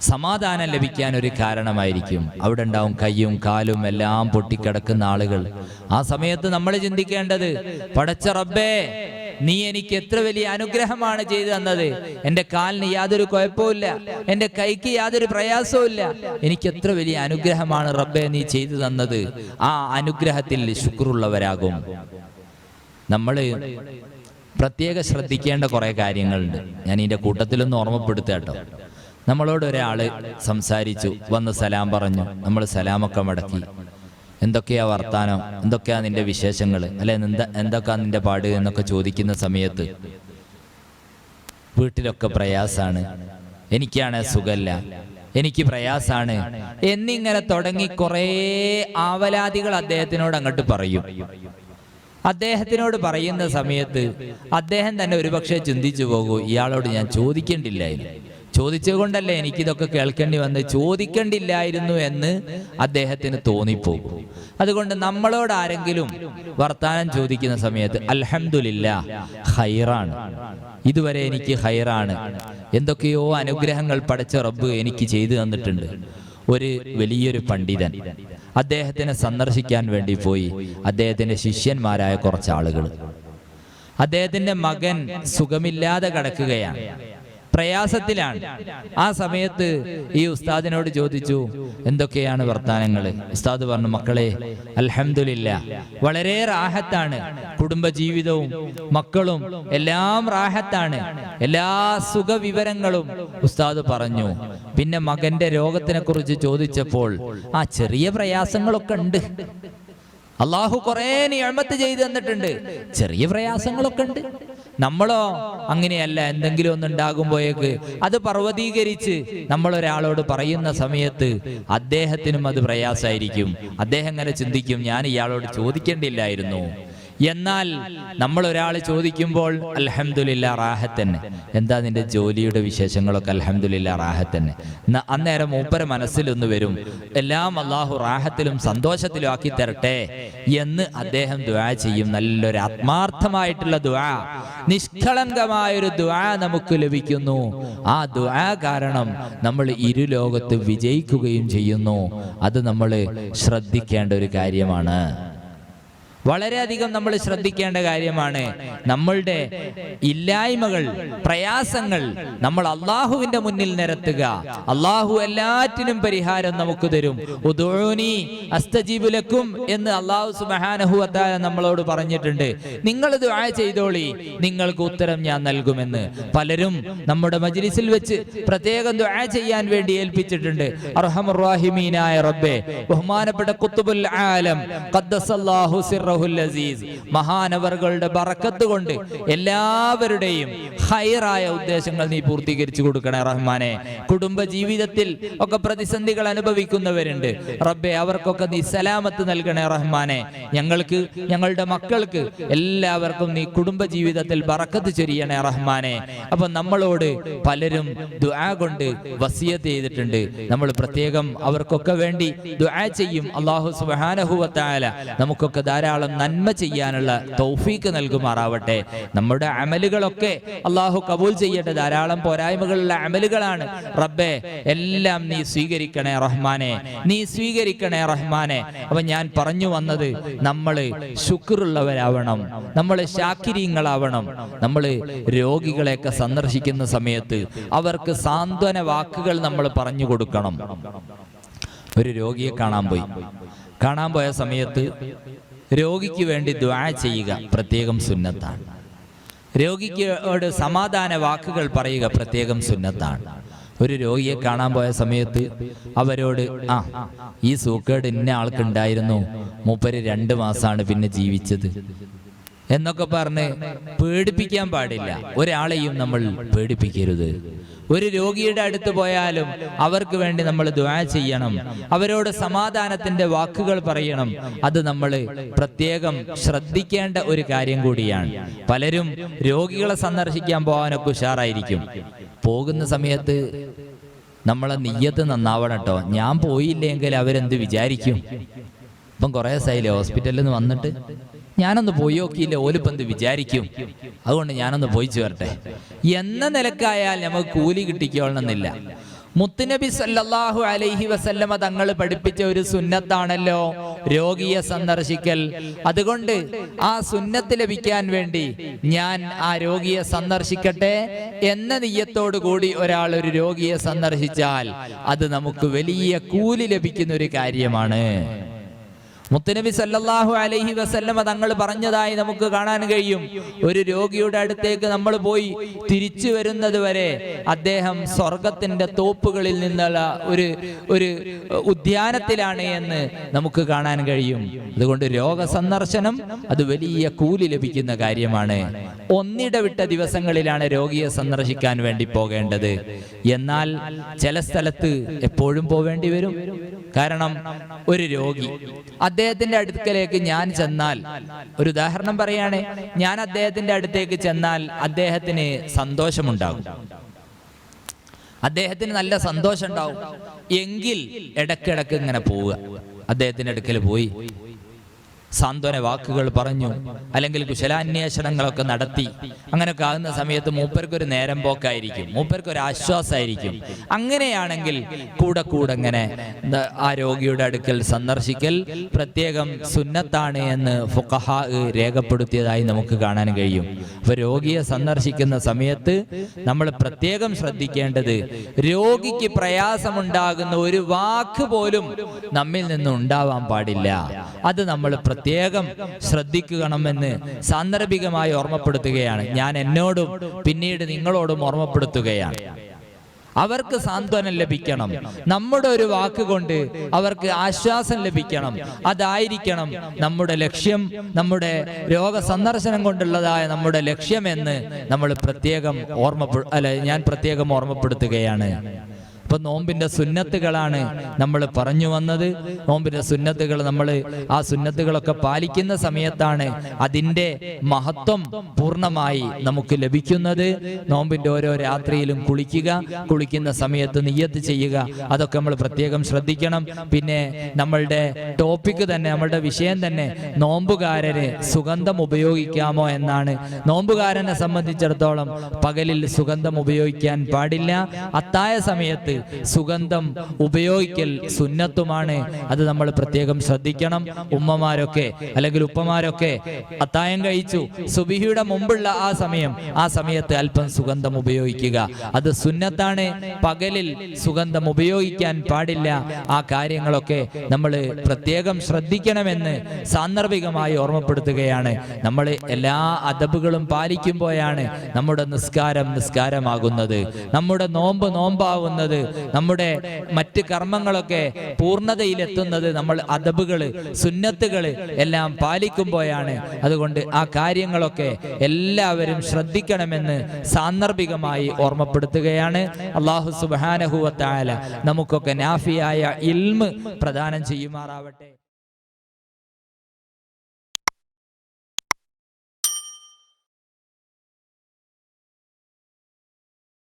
സമാധാനം ലഭിക്കാൻ ഒരു കാരണമായിരിക്കും. അവിടെ ഉണ്ടാവും കയ്യും കാലും എല്ലാം പൊട്ടിക്കിടക്കുന്ന ആളുകൾ. ആ സമയത്ത് നമ്മൾ ചിന്തിക്കേണ്ടത്, പടച്ച റബ്ബേ, നീ എനിക്ക് എത്ര വലിയ അനുഗ്രഹമാണ് ചെയ്തു തന്നത്. എൻ്റെ കാലിന് യാതൊരു കുഴപ്പമില്ല, എൻ്റെ കൈക്ക് യാതൊരു പ്രയാസവും. എനിക്ക് എത്ര വലിയ അനുഗ്രഹമാണ് റബ്ബേ നീ ചെയ്തു തന്നത്. ആ അനുഗ്രഹത്തിൽ ശുക്റുള്ളവരാകും. നമ്മൾ പ്രത്യേകം ശ്രദ്ധിക്കേണ്ട കുറെ കാര്യങ്ങളുണ്ട്. ഞാൻ ഇതിന്റെ കൂട്ടത്തിലൊന്ന് ഓർമ്മപ്പെടുത്താട്ടോ. നമ്മളോട് ഒരാള് സംസാരിച്ചു, വന്ന് സലാം പറഞ്ഞു. നമ്മൾ സലാമൊക്കെ മടക്കി. എന്തൊക്കെയാ വർത്താനം, എന്തൊക്കെയാ നിന്റെ വിശേഷങ്ങൾ, അല്ലെ എന്തൊക്കെയാ നിന്റെ പാട് എന്നൊക്കെ ചോദിക്കുന്ന സമയത്ത് വീട്ടിലൊക്കെ പ്രയാസാണ്, എനിക്കാണ് സുഖല്ല, എനിക്ക് പ്രയാസാണ് എന്നിങ്ങനെ തുടങ്ങി കുറേ ആവലാതികൾ അദ്ദേഹത്തിനോട് അങ്ങോട്ട് പറയും. അദ്ദേഹത്തിനോട് പറയുന്ന സമയത്ത് അദ്ദേഹം തന്നെ ഒരുപക്ഷെ ചിന്തിച്ചു പോകൂ, ഇയാളോട് ഞാൻ ചോദിക്കേണ്ടില്ലായിരുന്നു, ചോദിച്ചുകൊണ്ടല്ലേ എനിക്കിതൊക്കെ കേൾക്കേണ്ടി വന്ന്, ചോദിക്കേണ്ടില്ലായിരുന്നു എന്ന് അദ്ദേഹത്തിന് തോന്നിപ്പോകും. അതുകൊണ്ട് നമ്മളോട് ആരെങ്കിലും വർത്താനം ചോദിക്കുന്ന സമയത്ത് അൽഹംദുലില്ലാഹ്, ഖൈറാണ്, ഇതുവരെ എനിക്ക് ഖൈറാണ്, എന്തൊക്കെയോ അനുഗ്രഹങ്ങൾ പടച്ച റബ്ബ് എനിക്ക് ചെയ്തു തന്നിട്ടുണ്ട്, ഒരു വലിയൊരു പണ്ഡിതൻ അദ്ദേഹത്തിനെ സന്ദർശിക്കാൻ വേണ്ടി പോയി. അദ്ദേഹത്തിന്റെ ശിഷ്യന്മാരായ കുറച്ച് ആളുകൾ. അദ്ദേഹത്തിന്റെ മകൻ സുഖമില്ലാതെ കിടക്കുകയാണ്, പ്രയാസത്തിലാണ്. ആ സമയത്ത് ഈ ഉസ്താദിനോട് ചോദിച്ചു, എന്തൊക്കെയാണ് വർത്താനങ്ങൾ? ഉസ്താദ് പറഞ്ഞു, മക്കളെ അൽഹംദുലില്ലാ വളരെ റാഹത്താണ്, കുടുംബജീവിതവും മക്കളും എല്ലാം റാഹത്താണ്, എല്ലാ സുഖവിവരങ്ങളും ഉസ്താദ് പറഞ്ഞു. പിന്നെ മകന്റെ രോഗത്തിനെ കുറിച്ച് ചോദിച്ചപ്പോൾ ചെറിയ പ്രയാസങ്ങളൊക്കെ ഉണ്ട്, അള്ളാഹു കുറെ നിഅമത്ത് ചെയ്തു തന്നിട്ടുണ്ട്, ചെറിയ പ്രയാസങ്ങളൊക്കെ ഉണ്ട്. നമ്മളോ അങ്ങനെയല്ല, എന്തെങ്കിലും ഒന്നുണ്ടാകുമ്പോഴേക്ക് അത് പർവ്വതീകരിച്ച് നമ്മൾ ഒരാളോട് പറയുന്ന സമയത്ത് അദ്ദേഹത്തിനും അത് പ്രയാസമായിരിക്കും. അദ്ദേഹം അങ്ങനെ ചിന്തിക്കും, ഞാൻ ഇയാളോട് ചോദിക്കേണ്ടില്ലായിരുന്നു. എന്നാൽ നമ്മൾ ഒരാൾ ചോദിക്കുമ്പോൾ അൽഹംദുലില്ലാ റാഹത്തന്നെ, എന്താ നിന്റെ ജോലിയുടെ വിശേഷങ്ങളൊക്കെ? അൽഹംദുലില്ലാ റാഹത്തന്നെ. അന്നേരം മൂപ്പര മനസ്സിലൊന്ന് വരും, എല്ലാം അള്ളാഹു റാഹത്തിലും സന്തോഷത്തിലും ആക്കി തരട്ടെ എന്ന് അദ്ദേഹം ദുആ ചെയ്യും. നല്ലൊരു ആത്മാർത്ഥമായിട്ടുള്ള ദുആ, നിഷ്കളങ്കമായൊരു ദുആ നമുക്ക് ലഭിക്കുന്നു. ആ ദുആ കാരണം നമ്മൾ ഇരുലോകത്ത് വിജയിക്കുകയും ചെയ്യുന്നു. അത് നമ്മൾ ശ്രദ്ധിക്കേണ്ട ഒരു കാര്യമാണ്, വളരെയധികം നമ്മൾ ശ്രദ്ധിക്കേണ്ട കാര്യമാണ്. നമ്മളുടെ ഇല്ലായ്മകൾ, പ്രയാസങ്ങൾ നമ്മൾ അള്ളാഹുവിന്റെ മുന്നിൽ നിരത്തുക. അള്ളാഹു എല്ലാറ്റിനും പരിഹാരം നമുക്ക് തരും. ഉദൂനി അസ്തജീബു ലക്കും എന്ന് അള്ളാഹു സുബ്ഹാനഹു വ തആല നമ്മളോട് പറഞ്ഞിട്ടുണ്ട്. നിങ്ങൾ ദുആ ചെയ്തോളി, നിങ്ങൾക്ക് ഉത്തരം ഞാൻ നൽകുമെന്ന്. പലരും നമ്മുടെ മജ്ലിസിൽ വെച്ച് പ്രത്യേകം ദുആ ചെയ്യാൻ വേണ്ടി ഏൽപ്പിച്ചിട്ടുണ്ട്. അർഹമർ റഹീമീനായ റബ്ബേ, ബഹുമാനപ്പെട്ട ഖുത്ബുൽ ആലം ഖദ്ദസല്ലാഹു സിർറഹു അസീസ് മഹാനവറുകളുടെ ബറക്കത്ത് കൊണ്ട് എല്ലാവരുടെയും ഖൈറായ ഉദ്ദേശങ്ങൾ നീ പൂർത്തീകരിച്ചു കൊടുക്കണേ റഹ്മാനെ. കുടുംബ ജീവിതത്തിൽ ഒക്കെ പ്രതിസന്ധികൾ അനുഭവിക്കുന്നവരുണ്ട് റബ്ബേ, അവർക്കൊക്കെ നീ സലാമത്ത് നൽകണേ റഹ്മാനെ. ഞങ്ങൾക്ക്, ഞങ്ങളുടെ മക്കൾക്ക് എല്ലാവർക്കും നീ കുടുംബ ജീവിതത്തിൽ ബറക്കത്ത് ചൊരിയണേ റഹ്മാനെ. അപ്പൊ നമ്മളോട് പലരും ദുആ കൊണ്ട് വസിയത്ത് ചെയ്തിട്ടുണ്ട്. നമ്മൾ പ്രത്യേകം അവർക്കൊക്കെ വേണ്ടി ദുആ ചെയ്യും. അല്ലാഹു സുബ്ഹാനഹു വ തആല നമുക്കൊക്കെ ധാരാളം നന്മ ചെയ്യാനുള്ള തൗഫീക്ക് നൽകുമാറാവട്ടെ. നമ്മുടെ അമലുകളൊക്കെ അള്ളാഹു കബൂൽ ചെയ്യട്ടെ. ധാരാളം പോരായ്മകളുള്ള അമലുകളാണ് റബ്ബേ, എല്ലാം നീ സ്വീകരിക്കണേ റഹ്മാനെ, നീ സ്വീകരിക്കണേ റഹ്മാനെ. അപ്പൊ ഞാൻ പറഞ്ഞു വന്നത്, നമ്മള് ശുക്റുള്ളവരാവണം, നമ്മള് ശാക്കിരീങ്ങളാവണം. നമ്മള് രോഗികളെയൊക്കെ സന്ദർശിക്കുന്ന സമയത്ത് അവർക്ക് സാന്ത്വന വാക്കുകൾ നമ്മൾ പറഞ്ഞു കൊടുക്കണം. ഒരു രോഗിയെ കാണാൻ പോയ സമയത്ത് രോഗിക്ക് വേണ്ടി ദുആ ചെയ്യുക പ്രത്യേകം സുന്നത്താണ്. രോഗിയോട് സമാധാന വാക്കുകൾ പറയുക പ്രത്യേകം സുന്നത്താണ്. ഒരു രോഗിയെ കാണാൻ പോയ സമയത്ത് അവരോട് ഈ സൂക്കേട് ഇന്ന ആൾക്കുണ്ടായിരുന്നു, മൂപ്പര് 2 മാസമാണ് പിന്നെ ജീവിച്ചത് എന്നൊക്കെ പറഞ്ഞ് പേടിപ്പിക്കാൻ പാടില്ല. ഒരാളെയും നമ്മൾ പേടിപ്പിക്കരുത്. ഒരു രോഗിയുടെ അടുത്ത് പോയാലും അവർക്ക് വേണ്ടി നമ്മൾ ദുആ ചെയ്യണം, അവരോട് സമാധാനത്തിന്റെ വാക്കുകൾ പറയണം. അത് നമ്മൾ പ്രത്യേകം ശ്രദ്ധിക്കേണ്ട ഒരു കാര്യം കൂടിയാണ്. പലരും രോഗികളെ സന്ദർശിക്കാൻ പോകാനൊക്കെ ഉഷാറായിരിക്കും. പോകുന്ന സമയത്ത് നമ്മളെ നിയ്യത്ത് നന്നാവണം കേട്ടോ. ഞാൻ പോയില്ലെങ്കിൽ അവരെന്ത് വിചാരിക്കും? ഇപ്പം കുറേ ദിവസമായില്ലേ ഹോസ്പിറ്റലിൽ നിന്ന് വന്നിട്ട്, ഞാനൊന്ന് പോയി നോക്കിയില്ല, ഓലിപ്പെന്ത് വിചാരിക്കും, അതുകൊണ്ട് ഞാനൊന്ന് പോയി ചേർട്ടെ എന്ന നിലക്കായാൽ നമുക്ക് കൂലി കിട്ടിക്കോളണമെന്നില്ല. മുത്തുനബി സല്ലല്ലാഹു അലൈഹി വസല്ലമ തങ്ങൾ പഠിപ്പിച്ച ഒരു സുന്നത്താണല്ലോ രോഗിയെ സന്ദർശിക്കൽ. അതുകൊണ്ട് ആ സുന്നത്ത് ലഭിക്കാൻ വേണ്ടി ഞാൻ ആ രോഗിയെ സന്ദർശിക്കട്ടെ എന്ന നിയ്യത്തോടു കൂടി ഒരാൾ ഒരു രോഗിയെ സന്ദർശിച്ചാൽ അത് നമുക്ക് വലിയ കൂലി ലഭിക്കുന്ന ഒരു കാര്യമാണ്. മുത്തുനബി സല്ലല്ലാഹു അലൈഹി വസല്ലമ തങ്ങൾ പറഞ്ഞതായി നമുക്ക് കാണാൻ കഴിയും. ഒരു രോഗിയുടെ അടുത്തേക്ക് നമ്മൾ പോയി തിരിച്ചു വരുന്നത് വരെ അദ്ദേഹം സ്വർഗത്തിന്റെ തോപ്പുകളിൽ നിന്നുള്ള ഒരു ഉദ്യാനത്തിലാണ് എന്ന് നമുക്ക് കാണാൻ കഴിയും. അതുകൊണ്ട് രോഗസന്ദർശനം അത് വലിയ കൂലി ലഭിക്കുന്ന കാര്യമാണ്. ഒന്നിടവിട്ട ദിവസങ്ങളിലാണ് രോഗിയെ സന്ദർശിക്കാൻ വേണ്ടി പോകേണ്ടത്. എന്നാൽ ചില സ്ഥലത്ത് എപ്പോഴും പോവേണ്ടി വരും. കാരണം ഒരു രോഗി, അദ്ദേഹത്തിന്റെ അടുക്കലേക്ക് ഞാൻ ചെന്നാൽ, ഒരു ഉദാഹരണം പറയാണ്, ഞാൻ അദ്ദേഹത്തിന്റെ അടുത്തേക്ക് ചെന്നാൽ അദ്ദേഹത്തിന് സന്തോഷമുണ്ടാകും, അദ്ദേഹത്തിന് നല്ല സന്തോഷം ഉണ്ടാവും. എങ്കിൽ ഇടക്കിടക്ക് ഇങ്ങനെ പോവുക, അദ്ദേഹത്തിന്റെ അടുക്കൽ പോയി സാന്ത്വന വാക്കുകൾ പറഞ്ഞു, അല്ലെങ്കിൽ കുശലാന്വേഷണങ്ങളൊക്കെ നടത്തി. അങ്ങനെയൊക്കെ ആകുന്ന സമയത്ത് മൂപ്പർക്കൊരു നേരം പോക്കായിരിക്കും, മൂപ്പർക്കൊരു ആശ്വാസമായിരിക്കും. അങ്ങനെയാണെങ്കിൽ കൂടെ കൂടെ ഇങ്ങനെ ആ രോഗിയുടെ അടുക്കൽ സന്ദർശിക്കൽ പ്രത്യേകം സുന്നത്താണ് എന്ന് ഫുഖഹാ രേഖപ്പെടുത്തിയതായി നമുക്ക് കാണാൻ കഴിയും. അപ്പൊ രോഗിയെ സന്ദർശിക്കുന്ന സമയത്ത് നമ്മൾ പ്രത്യേകം ശ്രദ്ധിക്കേണ്ടത്, രോഗിക്ക് പ്രയാസമുണ്ടാകുന്ന ഒരു വാക്ക് പോലും നമ്മിൽ നിന്ന് ഉണ്ടാവാൻ പാടില്ല. അത് നമ്മൾ പ്രത്യേകം ശ്രദ്ധിക്കണമെന്ന് സാന്ദർഭികമായി ഓർമ്മപ്പെടുത്തുകയാണ്. ഞാൻ എന്നോടും പിന്നീട് നിങ്ങളോടും ഓർമ്മപ്പെടുത്തുകയാണ്. അവർക്ക് സാന്ത്വനം ലഭിക്കണം, നമ്മുടെ ഒരു വാക്കുകൊണ്ട് അവർക്ക് ആശ്വാസം ലഭിക്കണം. അതായിരിക്കണം നമ്മുടെ ലക്ഷ്യം, നമ്മുടെ രോഗസന്ദർശനം കൊണ്ടുള്ളതായ നമ്മുടെ ലക്ഷ്യമെന്ന് നമ്മൾ പ്രത്യേകം ഞാൻ പ്രത്യേകം ഓർമ്മപ്പെടുത്തുകയാണ്. ഇപ്പൊ നോമ്പിന്റെ സുന്നത്തുകളാണ് നമ്മൾ പറഞ്ഞു വന്നത്. നോമ്പിന്റെ സുന്നത്തുകൾ നമ്മൾ ആ സുന്നത്തുകളൊക്കെ പാലിക്കുന്ന സമയത്താണ് അതിൻ്റെ മഹത്വം പൂർണ്ണമായി നമുക്ക് ലഭിക്കുന്നത്. നോമ്പിന്റെ ഓരോ രാത്രിയിലും കുളിക്കുന്ന സമയത്ത് നിയ്യത്ത് ചെയ്യുക, അതൊക്കെ നമ്മൾ പ്രത്യേകം ശ്രദ്ധിക്കണം. പിന്നെ നമ്മളുടെ ടോപ്പിക് തന്നെ, നമ്മളുടെ വിഷയം തന്നെ നോമ്പുകാരന് സുഗന്ധം ഉപയോഗിക്കാമോ എന്നാണ്. നോമ്പുകാരനെ സംബന്ധിച്ചിടത്തോളം പകലിൽ സുഗന്ധം ഉപയോഗിക്കാൻ പാടില്ല. അത്തായ സമയത്ത് സുഗന്ധം ഉപയോഗിക്കൽ സുന്നത്തുമാണ്. അത് നമ്മൾ പ്രത്യേകം ശ്രദ്ധിക്കണം. ഉമ്മമാരൊക്കെ അല്ലെങ്കിൽ ഉപ്പമാരൊക്കെ അത്തായം കഴിച്ചു, സുബിഹിയുടെ മുമ്പുള്ള ആ സമയത്ത് അല്പം സുഗന്ധം ഉപയോഗിക്കുക, അത് സുന്നത്താണ്. പകലിൽ സുഗന്ധം ഉപയോഗിക്കാൻ പാടില്ല. ആ കാര്യങ്ങളൊക്കെ നമ്മൾ പ്രത്യേകം ശ്രദ്ധിക്കണമെന്ന് സാന്ദർഭികമായി ഓർമ്മപ്പെടുത്തുകയാണ്. നമ്മൾ എല്ലാ അദബുകളും പാലിക്കുമ്പോഴാണ് നമ്മുടെ നിസ്കാരമാകുന്നത്, നമ്മുടെ നോമ്പാവുന്നത്, നമ്മുടെ മറ്റ് കർമ്മങ്ങളൊക്കെ പൂർണ്ണതയിലെത്തുന്നത് നമ്മൾ അദബുകള് സുന്നത്തുകള് എല്ലാം പാലിക്കുമ്പോഴാണ്. അതുകൊണ്ട് ആ കാര്യങ്ങളൊക്കെ എല്ലാവരും ശ്രദ്ധിക്കണമെന്ന് സാന്ദർഭികമായി ഓർമ്മപ്പെടുത്തുകയാണ്. അല്ലാഹു സുബ്ഹാനഹു വ തആല നമുക്കൊക്കെ നാഫിയായ ഇൽമ് പ്രദാനം ചെയ്യുമാറാവട്ടെ.